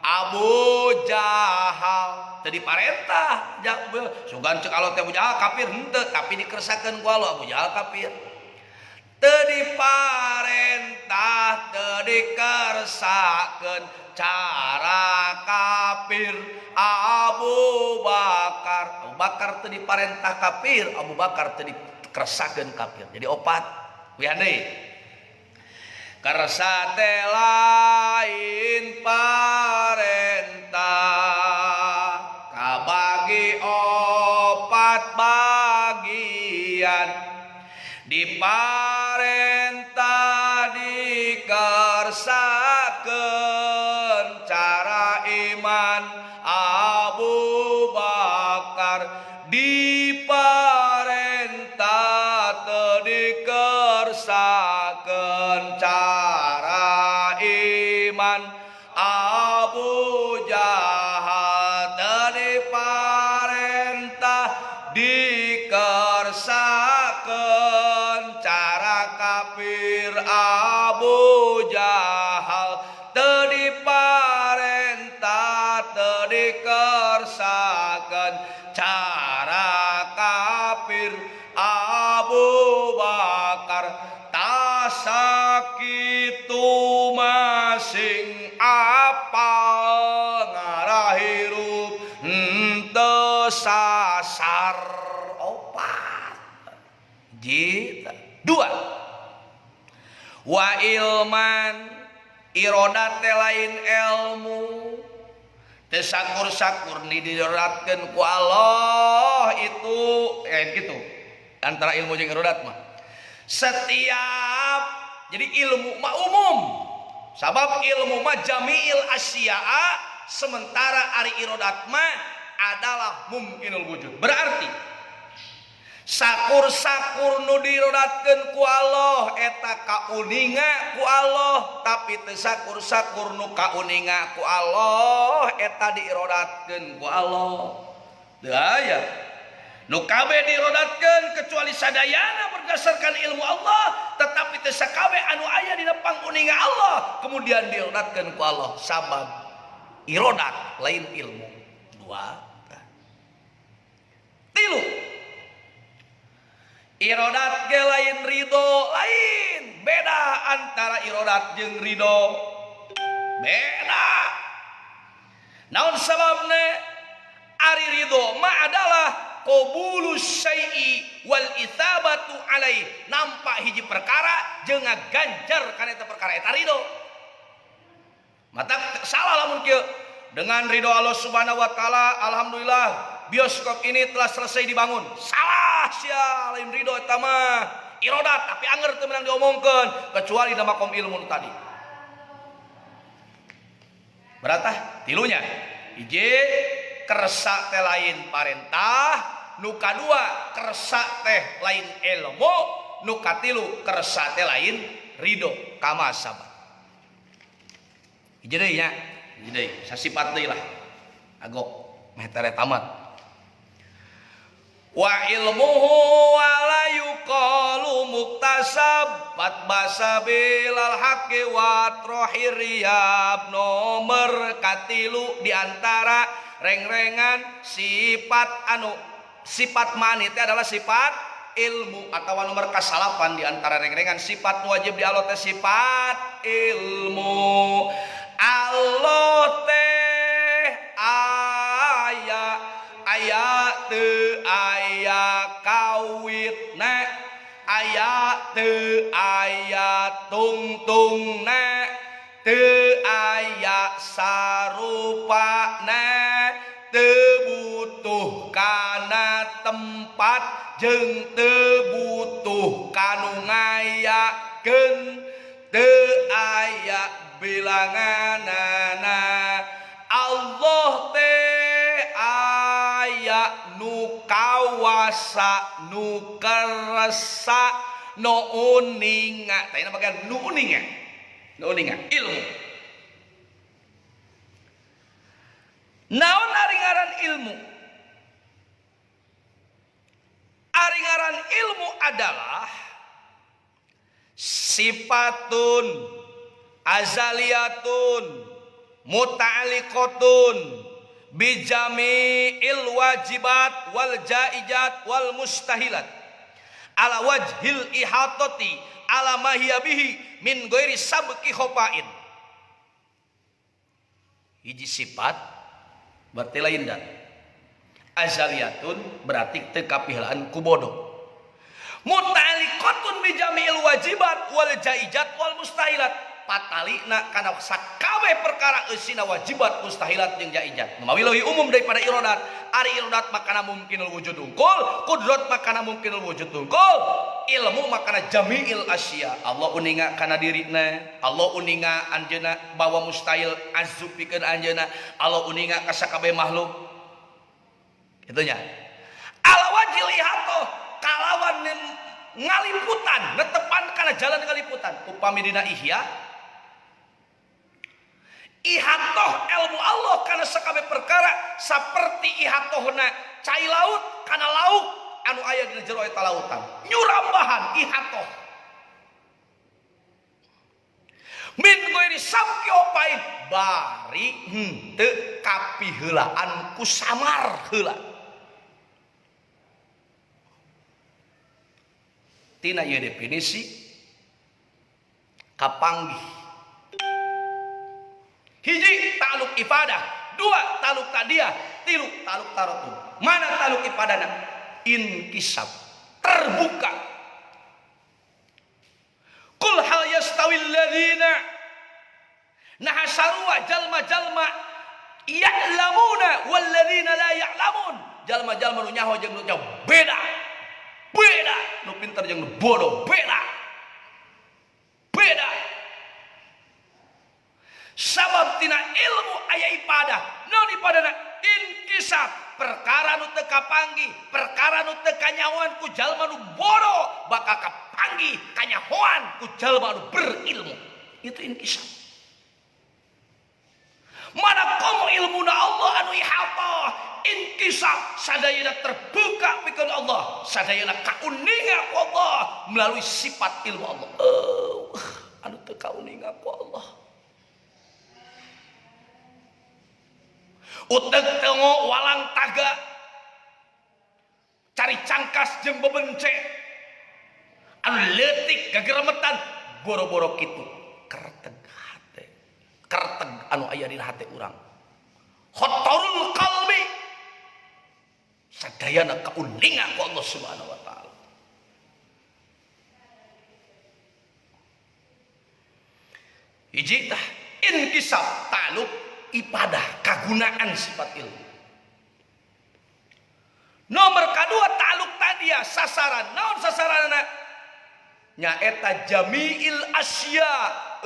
Abu Jahal. Teu diparentah sugan ceuk Allah teh Abu Jahal kafir henteu, tapi dikersakeun ku Allah Abu Jahal kafir. Teu diparentah teu dikersakeun cara kafir Abu Bakar. Abu Bakar teu diparentah kafir, Abu Bakar teu dikersakeun kafir. Jadi opat wian deui. Kersa teh lain parentah, kabagi opat bagian, diparentah dikersakeun cara iman Abu Bakar. Diparentah teu dikersakeun cara iman Abu Jahal. Teu diparentah dikersakeun cara kafir Abu Jahal. Teu diparentah teu dikersakeun cara kafir Abu Bakar. Tasakitu masing apal ngarah hirup henteu sasar. Opat jita. Dua, wa ilman irodat teh lain ilmu. Teu sakur-sakur diirodatkeun ku Allah itu gitu. Antara ilmu jeung irodat mah setiap, jadi ilmu mah umum, sabab ilmu mah jami'il asya'a, sementara ari irodat mah adalah mumkinul wujud. Berarti sakur-sakur nu dirodatkeun ku Allah eta kauninga ku Allah, tapi teu sakur-sakur nu kauninga ku Allah eta dirodatkeun ku Allah. Teu aya nu kabeh dirodatkeun kecuali sadayana berdasarkan ilmu Allah, tetapi teu sakabeh anu aya dina panguninga Allah kemudian dirodatkeun ku Allah. Sabab irodat lain ilmu. Dua. Tilu, irodat ge lain ridho lain. Beda antara irodat jeung ridho. Beda. Naon sababna? Ari ridho mah adalah qabulus syai'i wal itsabatu alai. Nampak hiji perkara jeung ngaganjar kana eta perkara eta ridho. Mata salah lamun kieu. Dengan ridho Allah Subhanahu wa taala, alhamdulillah bioskop ini telah selesai dibangun. Salah sia, lain ridho eta mah irodat, tapi anger teu meunang diomongkeun kecuali da makom ilmu tadi. Beratah tilunya. Hiji, kersa teh lain parentah, nu kadua kersa teh lain ilmu, nu katilu kersa teh lain ridho kama sabab. Hiji deui nya, hiji deui, sasipat deui lah. Agok meh tare tamat. Wa ilmuhu wala yuqalu muktasab fat basabilal haqqi wa trohiriyab. Nomor katilu diantara reng-rengan sifat manit adalah sifat ilmu, atau nomor kasalapan diantara reng-rengan sifat wajib di Allah teh sifat ilmu. Allah teh aya teu aya kawitna, aya teu aya tungtungna, teu aya sarupana, teu butuh kana tempat jeung teu butuh kanu ngayakeun, teu aya bilanganana. Allah teh aya nu kawasa nu kersa nu uninga. Tayna bagian nu uninga, nu uninga ilmu. Naon ari ngaran ilmu? Ari ngaran ilmu adalah sifatun azaliyatun muta'alliqatun bijami'il wajibat wal jaizat wal mustahilat ala wajhil ihatati ala ma hiya bihi min ghairi sabqi khafain. Hiji sifat berarti lain dan azaliyatun berarti teu kapihlaan ku bodoh. Muta'alliqatun bijami'il wajibat wal jaizat wal mustahilat, patalina kana sakabeh perkara eusina wajibat mustahilat jeung jaizat. Mamawi leuwih umum daripada irodat. Ari irodat makana mungkinul wujud unggul, kudrat makana mungkinul wujud unggul, ilmu makana jami'il asya. Allah uninga kana dirina, Allah uninga anjeuna bawa mustahil azupikeun anjeuna, Allah uninga ka sakabeh makhluk. Itunya. Ala wajil ihatoh kalawan ngaliputan, netepan kana jalan ngaliputan. Upami dina ihya ihatoh ilmu Allah kana sakabeh perkara saperti ihatohna cai laut kana lauk anu aya dina jero eta lautan. Nyurambahan ihatoh min ghairi sabqi opain bari teu kapiheulaan ku samar heula. Tina ieu definisi kapanggih. Hiji ta'aluk ifadah, dua ta'aluk tadiyah, tilu ta'aluk taratub. Mana ta'aluk ifadahna? Inkisab, terbuka. Qul hal yastawil ladzina nahasarua jalma-jalma ya'lamuna wal ladzina la ya'lamun. Jalma-jalma nu nyaho jeung nu nyaho beda. Beda, nu pintar jeung nu bodoh beda. Beda. Sabab tina ilmu aya ibadah. Naon ibadahna? Inkisab, perkara nu teu kapanggih, perkara nu teu kanyahoan ku jalma nu bodoh bakal kapanggih kanyahoan ku jalma nu berilmu. Itu inkisab. Mana komo ilmuna Allah anu ihata, inkisab sadayana terbuka pikeun Allah, sadayana kauningan ku Allah melalui sifat ilmu Allah. Anu teu kauningan ku Allah. Utek tengo walang taga cari cangkas jeung bebence anu leutik gageremetan boro-boro kitu kereteg hate, kereteg anu aya dina hate urang, khotorul qalbi sadayana kauningan ku Allah Subhanahu wa taala. Hiji tah inkisab ta'alluq ibadah kagunaan sifat ilmu. Nomor kedua ta'alluq tadia sasaran. Naon sasaranna? Nyaeta jami'il asya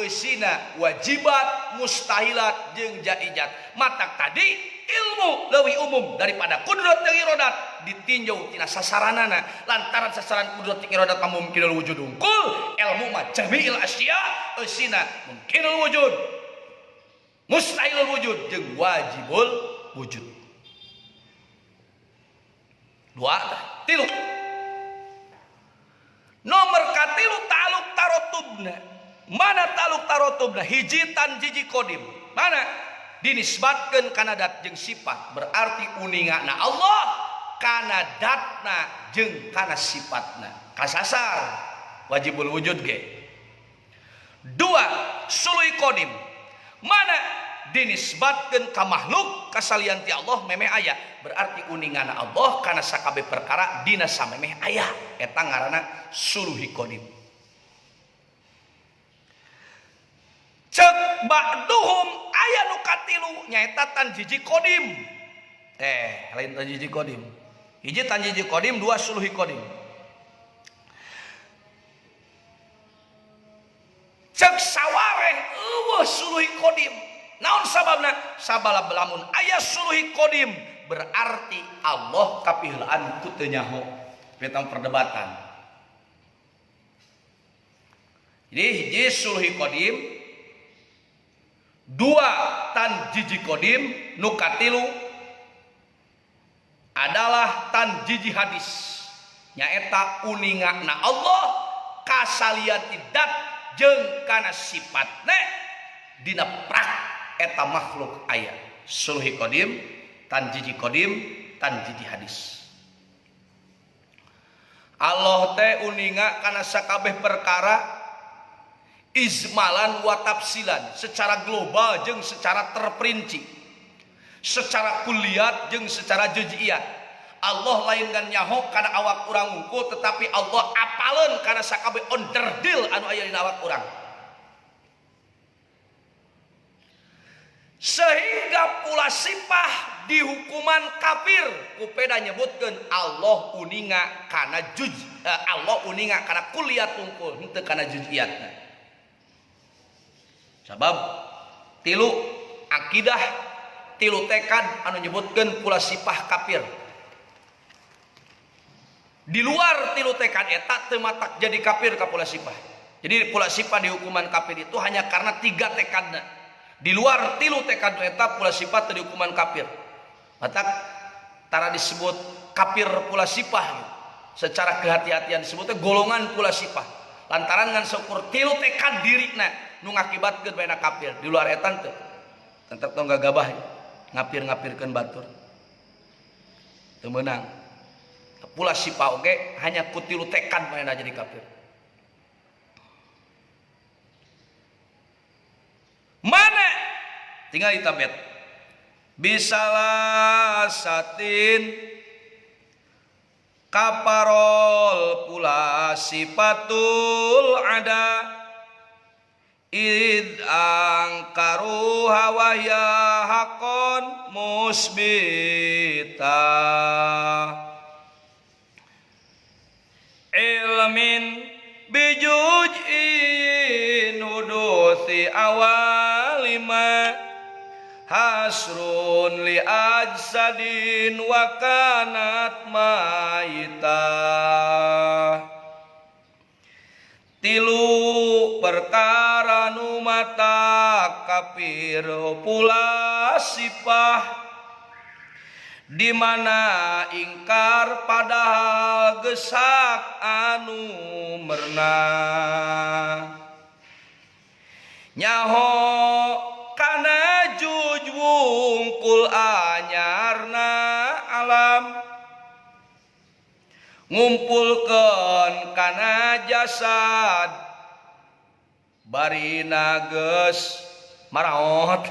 eusina wajibat mustahilat jeung jaizat. Matak tadi ilmu leuwih umum daripada kudrat jeung iradat ditinjau tina sasaranana. Lantaran sasaran kudrat jeung iradat mungkinul wujud unggul, ilmu mah jami'il asya eusina mungkinul wujud, mustahilul wujud jeung wajibul wujud. Dua tilu. Nomor katilu ta'alluq tarotubna. Mana ta'alluq tarotubna? Hiji tanjiji kodim. Mana? Dinisbatkeun kana dat jeung sifat. Berarti uningana Allah kana datna jeung kana sifatna. Kasasar wajibul wujud ge. Dua suluy kodim. Mana dinisbatkeun ka makhluk kasalian ti Allah memeh aya, berarti uningana Allah kana sakabeh perkara dina samemeh aya, eta ngaranna suluhi qadim. Cek ba'duhum aya nu katilu nyaeta tanjiji qadim. Lain tanjiji qadim. Hiji tanjiji qadim, dua suluhi qadim. Cek sawareh eueuh suluhi qadim. Naon sababna? Sabab lamun aya suluhi qadim berarti Allah kapiheulaan ku teu nyaho. Eta perdebatan. Jadi hiji suluhi qadim, dua tanjiji qadim, nu katilu adalah tanjiji hadis. Nyaeta uningana Allah kasalian tidak jeung kana sifatna dina prak eta makhluk aya. Suluhi qadim, tanjiji qadim, tanjiji hadis. Allah teh uninga kana sakabeh perkara izmalan wa tafsilan, secara global jeung secara terperinci, secara kulliyat jeung secara juz'iyat. Allah lain kan nyaho kana awak urang unggul, tetapi Allah apaleun kana sakabeh onderdil anu aya dina awak urang. Sehingga pula sipah di hukuman kafir kupeda nyebutkeun Allah uninga kana Allah uninga kana kulliyat unggul, henteu kana juz'iyatna. Sabab tilu akidah, tilu tekad anu nyebutkeun pula sipah kafir. Di luar tilu tekad eta teu matak jadi kafir ka pula sipah. Jadi pula sipah di hukuman kafir itu hanya karena tiga tekadna. Di luar tilu tekad eta pula sifat teu hukuman kafir. Matak tara disebut kafir pula sipah gitu. Secara kehati-hatian disebutnya golongan pula sipah. Lantaran ngan syukur tilu tekad dirina nu ngakibatkeun bae kafir. Di luar eta teu. Tetep tong gagabah ngapir-ngapirkeun batur. Teu meunang. Pula sipah oge hanya ku tilu tekad bae jadi kafir. Mana? Tinggal ditabet. Bisalah satin kaparol pula sifatul ada id angkaru hawaya hakon musbita ilmin bijuj'in hudusi awalima hasrun li ajsadin wa kanat maita. Tilu perkara nu mata kafir pula sipah, di mana ingkar padahal gesak anu merna. Nyaho kana juj wungkul anyarna alam, ngumpulkeun kana jasad bari nages maraot.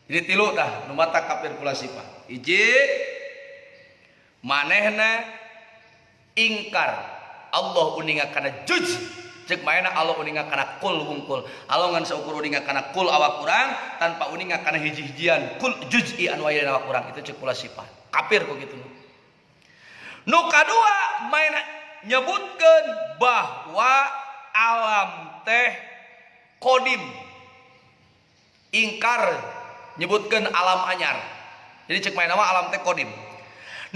Jadi tilu tah nu mata kafir pula sifat. Hiji manehna ingkar Allah uninga kana juj, cek maena Allah uninga kana kul wungkul. Allah ngan saukur uninga kana kul awak urang tanpa uninga kana hiji-hijian kul juz'i anu aya awak urang, itu cek pula sifat. Kafir kok gitu. Nu kadua main nyebutkeun bahwa alam teh kodim, ingkar nyebutkeun alam anyar. Jadi cek main nama alam teh kodim.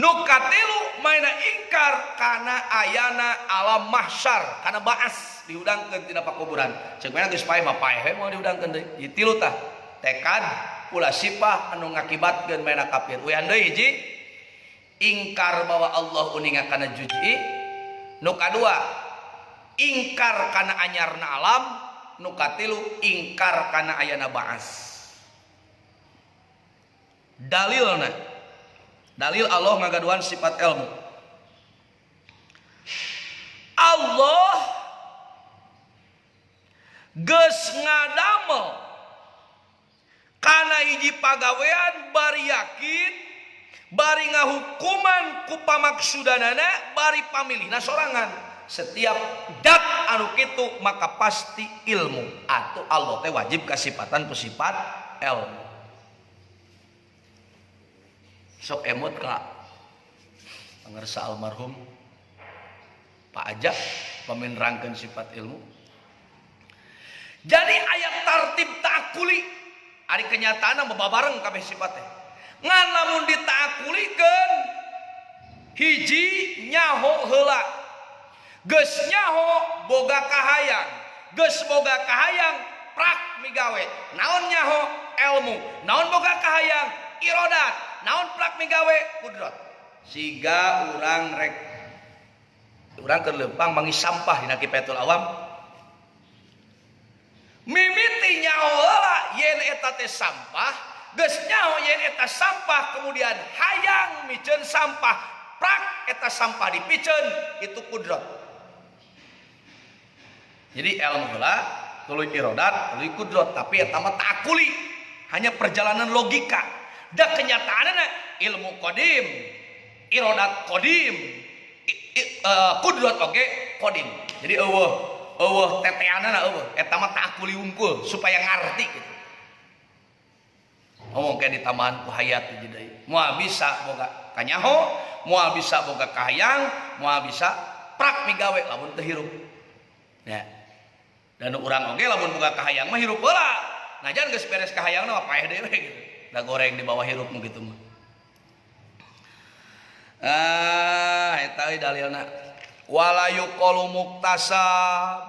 Nu katilu main ingkar kana ayana alam mahsyar, kana baas diudangkeun tina pakuburan. Cek main geus paeh mah paeh moal diudangkeun deui. Ieu tilu tah tekad ulah sifah anu ngakibatkeun main kafir. Uyan deui hiji ingkar bahwa Allah uninga kana juz'i, nu kadua ingkar kana anyarna alam, nu katilu ingkar kana ayana baas. Dalilna, dalil Allah ngagaduhan sifat ilmu. Allah geus ngadamel kana hiji pagawean bari yakin, bari ngahukuman ku pamaksudanana, bari pamilihna sorangan. Setiap dat anu kitu maka pasti ilmu, atau Allah teh wajib kasifatan ku sifat ilmu. Sok emot ka pangarsa almarhum Pak Ajak pamenerangkeun sifat ilmu. Jadi ayat tartib ta'akuli ari kenyataanna babareng kabeh sifatnya. Ngan lamun ditaakulikeun hiji nyaho heula, geus nyaho boga kahayang, geus boga kahayang prak migawe. Naon nyaho ilmu, naon boga kahayang irodat, naon prak migawe kudrat. Siga urang rek urang keur leumpang mangi sampah dina Kifayatul Awam, mimiti nyaho heula yen eta teh sampah, geus nyaho yen eta sampah kemudian hayang miceun sampah, prak eta sampah dipiceun, itu kudrat. Jadi ilmu heula tuluy irodat, tuluy kudrat, tapi eta mah ta'akuli, hanya perjalanan logika. Da kenyataanna ilmu qadim, irodat qadim, kudrat oge qadim. Jadi eueuh teteanana eueuh eta mah ta'akuli unggul supaya ngarti gitu. Ngomong kayak ditambahan ku hayat di deui. Moal bisa boga kanyaho, moal bisa boga kahayang, moal bisa prak migawe lamun teu hirup. Ya. Dan urang oge lamun boga kahayang mah hirup heula. Najan geus beres kahayangna mah paeh dewe gitu. Da goreng di bawah hirup gitu mah. Eta dalilna. Wala yuqalu muktasab.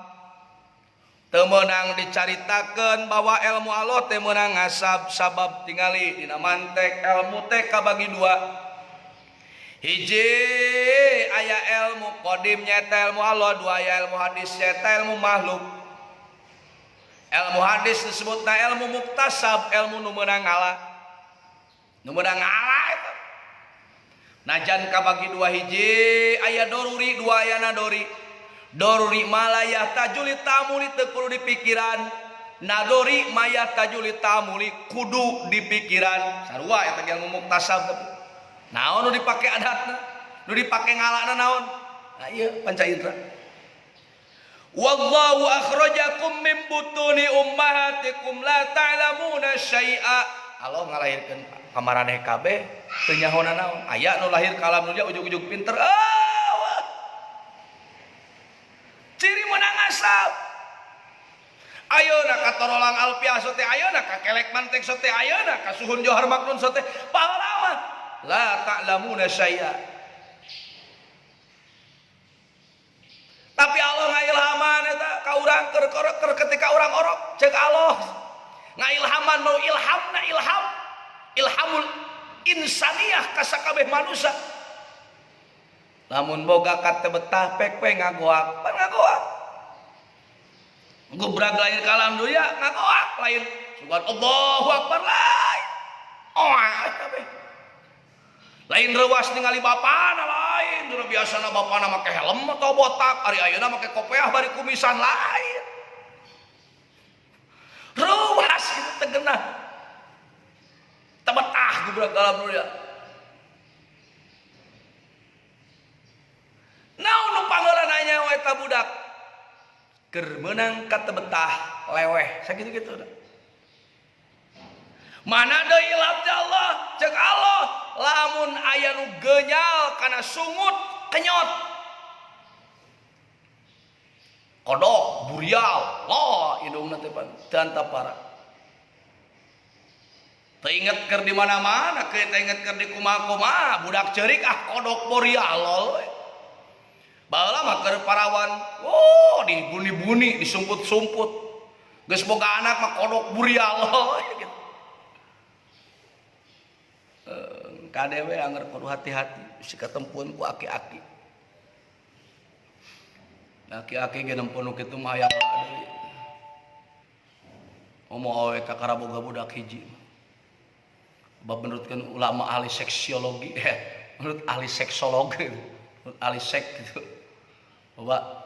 Teu meunang dicaritakeun bahwa ilmu Allah teh meunang ngasab sabab tingali dina mantek ilmu teh kabagi dua. Hiji aya ilmu qadim nyaeta ilmu Allah, dua aya ilmu hadis nyaeta ilmu makhluk. Ilmu hadis disebutna ilmu muktasab, ilmu nu meunang ngalah. Nu meunang ngalah eta. Najan kabagi dua, hiji aya doruri, dua ayana dori. Doruri malayah tajuli tamuli teu kudu dipikiran, nadori mayah tajuli tamuli kudu dipikiran. Sarua eta ge ilmu muktasab tapi naon nu dipake adatna, nu dipake ngalana naon? Nah ieu panca indra. Wallahu akhrajakum min butuni ummahatikum la ta'lamuna syai'a. Allah ngalahirkeun pamaraneh kabeh teu nyahona naon. Aya nu lahir ka alam dunya ujug-ujug pinter. Ciri menang asap. Ayeuna ka torolang alpiah sote ayeuna ka kelek mantek sote ayeuna ka suhun johar maknun sote pahlawa la ta'lamuna syai'a. Tapi Allah ngailhaman eta ka urang keur ketika urang orok ceuk Allah ngailhaman mau ilhamna ilhamul insaniyah ka sakabeh manusia. Lamun boga kat teu betah pek ngagoak pan ngagoak. Gubrak lain kalam dunia ngagoak lain sugan Allahu Akbar lain kabeh lain rewas ningali bapana lain dina biasana bapana make helm atau botak ari ayeuna make kopiah bari kumisan lain rewas kitu teh geunah teu betah gubrak kalam dunia. Naon nu pangeuleunana we eta budak keur meunang ka teu betah leweh sakitu-kitu. Mana deui ilhamna Allah ceuk Allah lamun aya nu genyal kana sungut kenyot kodok burial la indungna teh pan teu antapara teu inget keur di mana-mana teu inget keur di kumaha-kumaha budak ceurik kodok burial lol baheula mah keur parawan dibuni-buni disumput-sumput geus boga anak mah kodok burial gitu. Kadewe anger kudu hati-hati bisi katempuan ku aki-aki. Aki-aki ge nempuan kitu mah hayang deui. Momo awe kakara boga budak hiji. Bab menurutkeun ulama ahli seksiologi menurut ahli seksologi menurut ahli sek gitu. Bahwa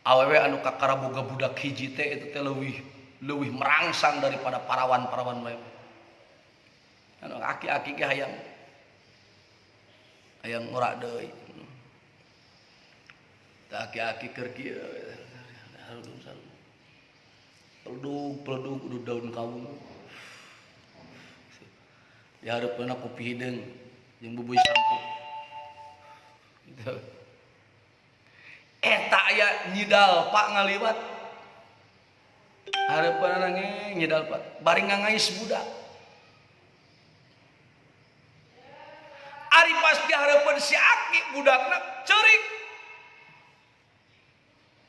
awewe anu kakara boga budak hiji teh itu teh leuwih merangsang daripada parawan-parawan lain. Anu aki-aki ge hayang ngora deui. Tah aki-aki keur kieu pelduk kudu daun kawung. Di hareupeuna kopi hideung jeung bubui sampo. Gitu. Eta aya nyidal Pak ngaliwat. Hareupeuna nange nyidal Pak bari ngangais budak. Ari pas di hareupeun si aki budakna ceurik.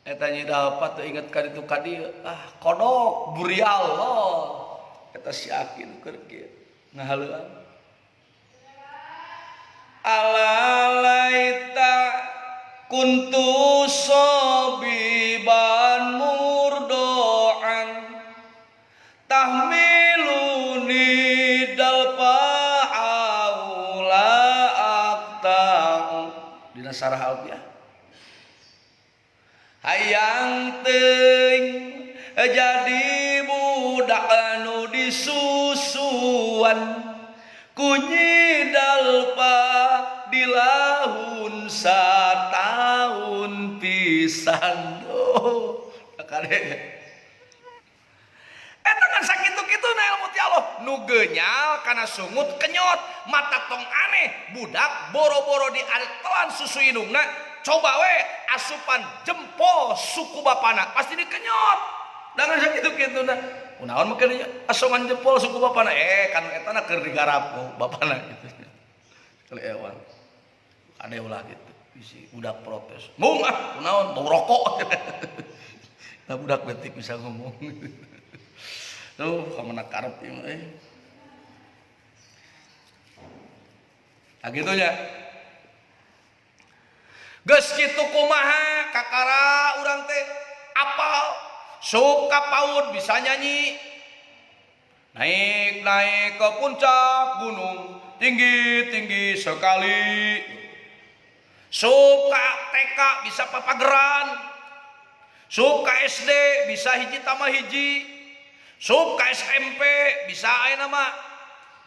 Eta nyidal Pak teu inget ka ditu ka dieu. Kodok burial loh. Eta si aki nu keur kieu ngahaleuan. Alalaita kuntu sobiban murdoan tahmiluni dalpa aula aktang dina sarah alfiah hayang teuing jadi budak anu disusuan kunyidal pa dilahun satahun pisan kade eta kan sakitu-kitu na ilmu ti Allah nu genyal kana sungut kenyot mata tong aneh budak boro-boro dialtelan susu indungna coba we asupan jempol suku bapana pasti dikenyot dan sakitu-kitu na kunaon make asupan jempol suku bapana kan eta na keur digarap ku bapana gitu kali ewan ada ulah gitu bisi budak protes mung kunaon bau rokok nah budak betik bisa ngomong tuh kamana karep ieu gitu nya geus kitu kumaha kakara urang teh apal suka paud bisa nyanyi naik ke puncak gunung tinggi sekali suka TK bisa papageran suka SD bisa hiji tambah hiji suka SMP bisa aya nama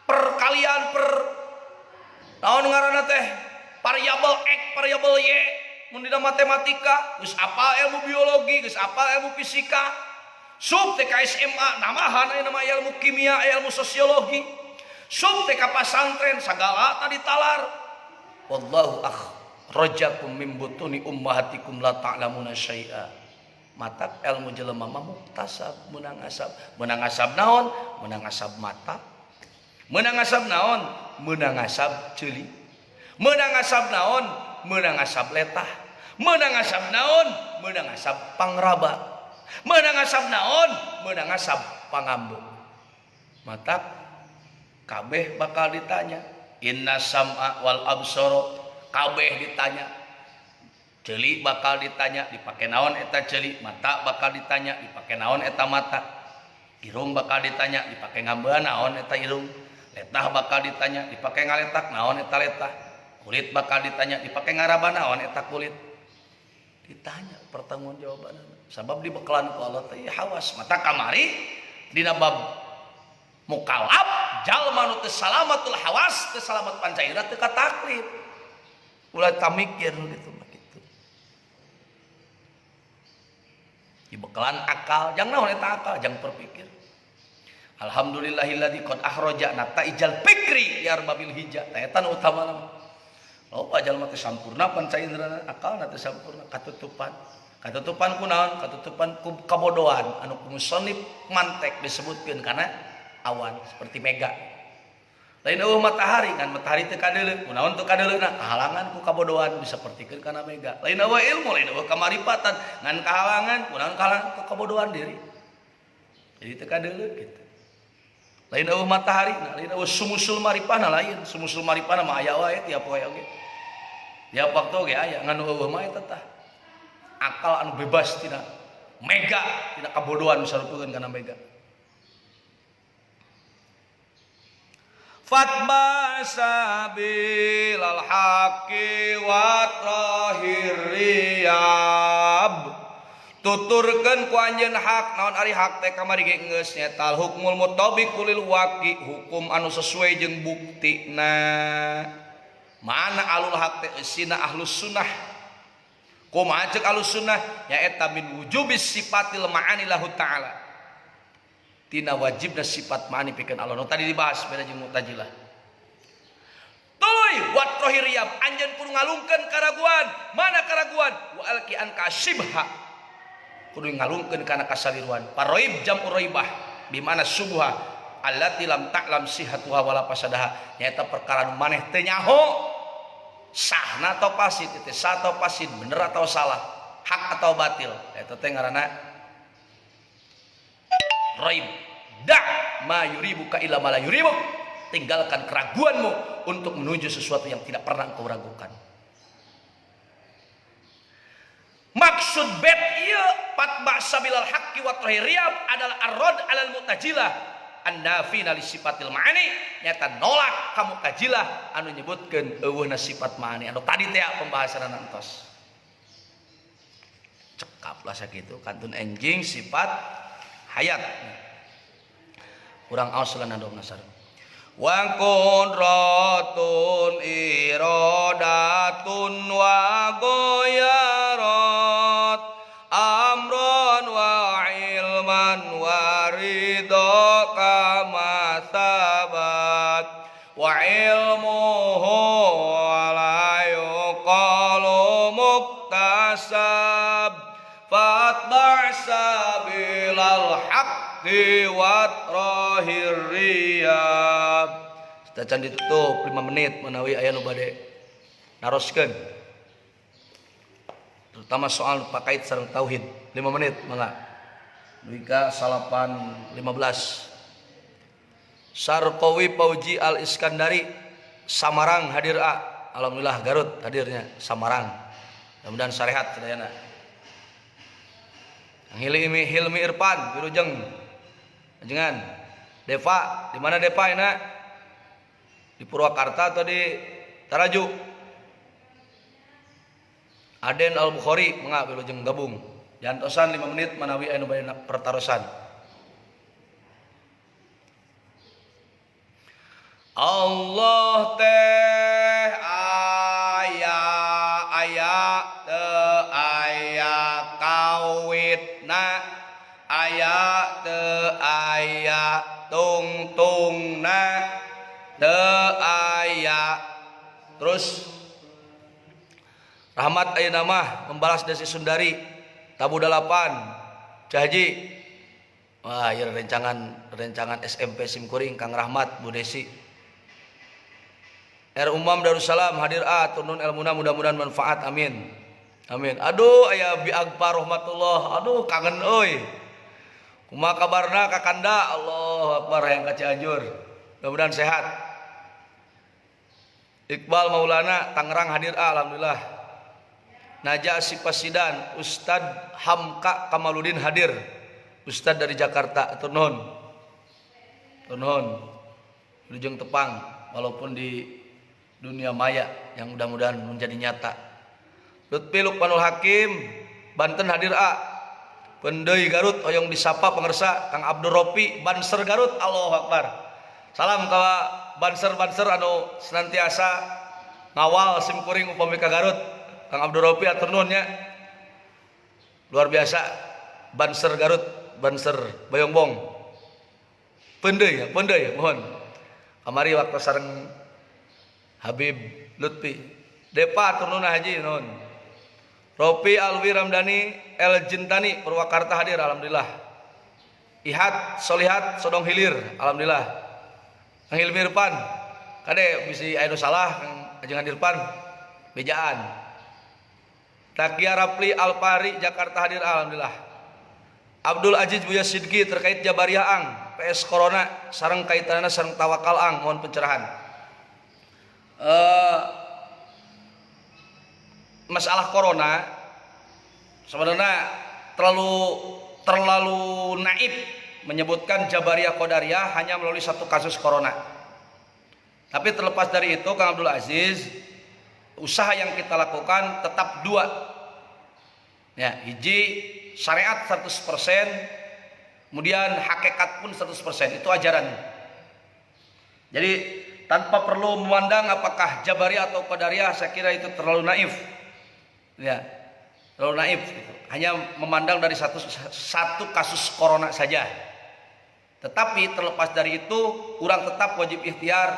perkalian naon ngaranna teh variabel X variabel Y mun dina matematika geus apal ilmu biologi geus apal ilmu fisika sub TK SMA namahan aya nama ilmu kimia ilmu sosiologi sub TK pasantren sagala tadi talar wallahu akhrajakum min butuni ummahatikum la ta'lamuna syai'a Mata ilmu jelema mah muktasab, menang asab naon? Menang asab mata. Menang asab naon? Menang asab ceuli. Menang asab naon? Menang asab letah. Menang asab naon? Menang asab pangraba. Menang asab naon? Menang asab pangambu. Mata kabeh bakal ditanya. Inna sam'a wal absara, kabeh ditanya. Ceuli bakal ditanya dipake naon eta ceuli, mata bakal ditanya dipake naon eta mata, irung bakal ditanya dipake ngambean naon eta irung, letah bakal ditanya dipake ngaletak naon eta letah, kulit bakal ditanya dipake ngaraba naon eta kulit. Ditanya pertanggungjawaban sabab dibekalan ku Allah teh hawas. Mata kamari dina bab mukallaf jalma nu teu salamatul hawas, teu salamat pancaira teu kataklif. Ulah tamikir gitu. Dibekalan akal, jangan naon eta akal, jangan berpikir. Alhamdulillahilladzi qad akhrajana taijal fikri ya arbabil hija. Eta nu utamana. Loba jalma teh sampurna pancaindrana, akalna teh sampurna, katutupan. Katutupan kunaon? Katutupan ku kabodohan anu ku musannif mantek disebutkeun kana awan seperti mega. Lain eueuh matahari kan matahari teu kadeuleu, kunaon teu kadeuleuna? Kahalangan ku kabodohan bisa sapertikeun kana mega. Lain eueuh ilmu, lain eueuh kamaripatan, ngan kahalangan, kunaon kahalangan ku kabodohan diri. Jadi teu kadeuleu kitu. Lain eueuh matahari, lain eueuh sumusul maripana lain, sumusul maripana mah aya wae tiap poe oge. Tiap waktu oge aya, ngan eueuh mah eta tah. Akal anu bebas tina mega, tina kabodohan sarupeun kana mega. Fatba sabilal haqqi wa trahir riyab, tuturkeun ku anjeun hak. Naon ari hak teh kamari ge geus nyatal hukmul mutabiq lil waqi, hukum anu sesuai jeung buktina. Mana alul hak teh eusina ahlus sunnah. Kumaha ceuk ahlus sunnah nyaeta min wujubis sifatil ma'ani lahu ta'ala, tina wajibna sifat ma'ani pikeun Allah. Nu tadi dibahas beda jeung Mu'tazilah. Tuluy wa trohiriyab, anjeun kudu ngalungkeun karaguan. Mana karaguan? Wa alqian kasibha, kudu ngalungkeun kana kasaliruan. Paroib jam'u raibah, di mana subuha allati lam ta'lam sihhatuha wala fasadaha, nyaeta perkara nu maneh teu nyaho sahna atau pasid, itu sah atau pasid, bener atau salah, hak atau batil. Eta teh ngaranna raib. Da ma yuribuka illa ma la yuribuk, tinggalkan keraguanmu untuk menuju sesuatu yang tidak pernah engkau ragukan. Maksud bet ieu fatba sabilal haqqi wa trahiriyab adalah ar-rad alal mu'tazilah an-nafina li sifatil ma'ani, nyata nolak ka mu'tazilah anu nyebutkeun eueuhna sifat ma'ani anu tadi teh pembahasanna entos. Cekaplah sakitu kantun enjing sifat hayat. Urang auslan andom nasar. Wa qudratun iradatun wa ghayarat amron wa ilman wa ridha kama sabat wa ilmuhu la yuqalu muktasab fatba' sabilal haqqi wa trahir riyab. Kita can ditutup 5 menit menawi aya nu bade naroskeun, terutama soal pakait sareng tauhid. 5 menit mangga. Duika salapan 15. Sarqawi Pauji Al Iskandari Samarang hadir A. Alhamdulillah Garut hadirnya Samarang. Mudah-mudahan sarehat sadayana. Hilmi Irfan Wilujeng ajengan Deva, di mana Deva enak? Di Purwakarta atau di Taraju? Aden Al Bukhari mangga Wilujeng gabung. Jantosan 5 menit manawi anu bade pertarosan. Allah teh aya teu aya kawitna, aya teu aya tungtungna, teu aya. Terus Rahmat ayeuna mah membalas Desi Sundari tabu 8 Cahaji. Wah, ya rencangan SMP Simkuring Kang Rahmat Bu Desi. Umam Darussalam hadir tunun ilmuna mudah-mudahan manfaat amin. Amin. Aduh aya Bi Agpa rahmatullah. Aduh kangen euy. Kumaha kabarna Kakanda? Allahu Akbar hayang ka Cianjur. Mudah-mudahan sehat. Iqbal Maulana Tangerang hadir alhamdulillah. Naja Sipasidan Ustad Hamka Kamaludin hadir. Ustad dari Jakarta turun. Lujeng Tepang walaupun di dunia maya yang mudah-mudahan menjadi nyata. Lutfi Lukmanul Hakim Banten hadir Pendei Garut hoyong disapa pengersa Kang Abdul Ropi Banser Garut. Allahu Akbar. Salam ka Banser anu senantiasa ngawal Simkuring upami ka Garut. Kang Abdul Ropi atur nuhun nya. Luar biasa Banser Garut, Banser Bayongbong. Pendei mohon. Kamari waktu sareng Habib Lutfi. Depa atur nuhun haji nuhun. Ropi Alwi Ramdhani El Jintani Purwakarta hadir alhamdulillah. Ihat Solihat Sodong Hilir alhamdulillah. Kang Hilmi Irfan kade bisi aya salah Kang Ajengan Irfan bejaan. Takia Rapli Alpari Jakarta hadir alhamdulillah. Abdul Aziz Buya Sidki terkait Jabariyah Ang PS Corona sareng kaitanana sareng tawakal Ang mohon pencerahan. Masalah corona sebenarnya terlalu naif menyebutkan Jabariyah Qadariyah hanya melalui satu kasus corona. Tapi terlepas dari itu Kang Abdul Aziz, usaha yang kita lakukan tetap dua. Ya, hiji syariat 100%, kemudian hakikat pun 100%. Itu ajaran. Jadi tanpa perlu memandang apakah Jabariyah atau Qadariyah, saya kira itu terlalu naif. Ya, terlalu naif. Gitu. Hanya memandang dari satu kasus corona saja. Tetapi terlepas dari itu, orang tetap wajib ikhtiar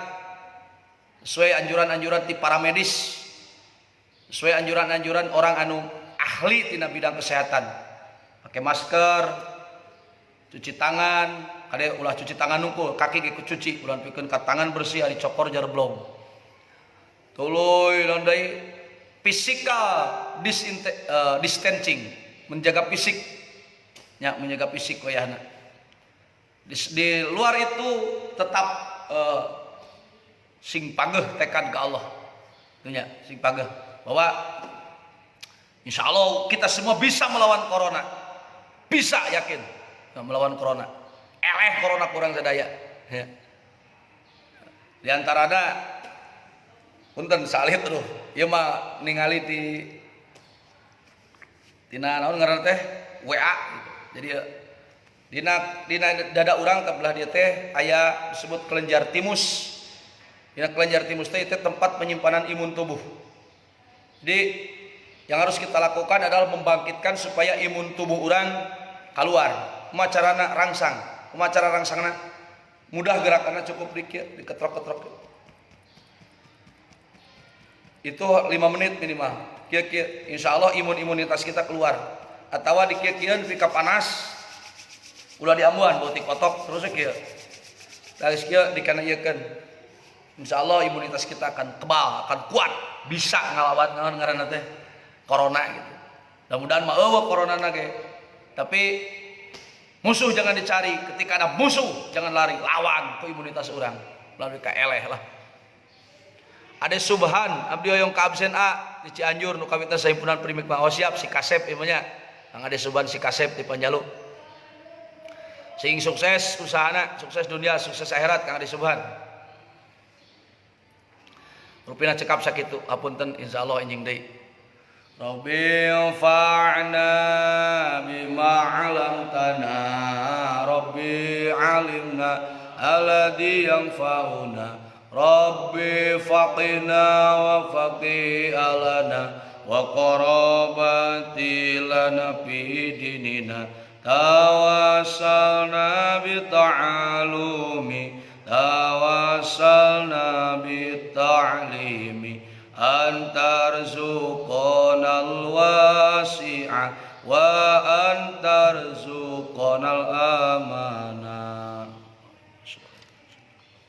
sesuai anjuran-anjuran ti para medis, sesuai anjuran-anjuran orang anu ahli tina bidang kesehatan. Pakai masker, cuci tangan, kade ulah cuci tangan nungkul, kaki ge cuci, ulah pikeun ka tangan bersih ari cokor jareblong. Tuluy landai physical distancing, menjaga fisik, ya menjaga fisik wayahna. Di luar itu tetap sing pageh tekad ke Allah, itunya sing pageh bahwa insya Allah kita semua bisa melawan corona, bisa yakin melawan corona. Eleh corona kurang sadaya. Ya. Di antaranya punten salih tuh, ieu mah ningali tina naon ngaranna teh WA gitu. Jadi dina dada urang kabelah dia teh aya disebut kelenjar timus. Dina kelenjar timus teh itu tempat penyimpanan imun tubuh. Jadi yang harus kita lakukan adalah membangkitkan supaya imun tubuh urang keluar. Kumaha carana rangsang? Kumaha cara rangsangna? Mudah gerakannya cukup diketrok-ketrok. Itu 5 menit minimal. Kieu insya Allah imunitas kita keluar. Atawa dikieu-kieuan pika panas. Ulah diambuan beuti kotok terus kieu. Dari kieu dikana-ieukeun. Insyaallah imunitas kita akan kebal, akan kuat, bisa ngalawan naon ngaranna teh corona gitu. Mudah-mudahan mah eueuh coronana ge. Tapi musuh jangan dicari, ketika ada musuh jangan lari, lawan ku imunitas urang. Lalu ka eleh lah. Ade Subhan abdi hoyong ka absen di Cianjur nu kawitna saimpunan primik mah siap si Kasep ieu nya. Kang Ade Subhan si Kasep di Panjalu. Sing sukses usahana, sukses dunia, sukses akhirat Kang Adi Subhan. Rupina cekap sakitu, hapunten insyaallah enjing deui. Rabbi fa'na bima 'allamtana, Rabbi 'alimna alladhi yanfa'una, Rabbi faqina wa faqi alana wa qarabati lana fi dinina. Tawassalna bita'alumi, tawassalna bita'limi, antarzuqonal wasi'ah wa antarzuqanal aman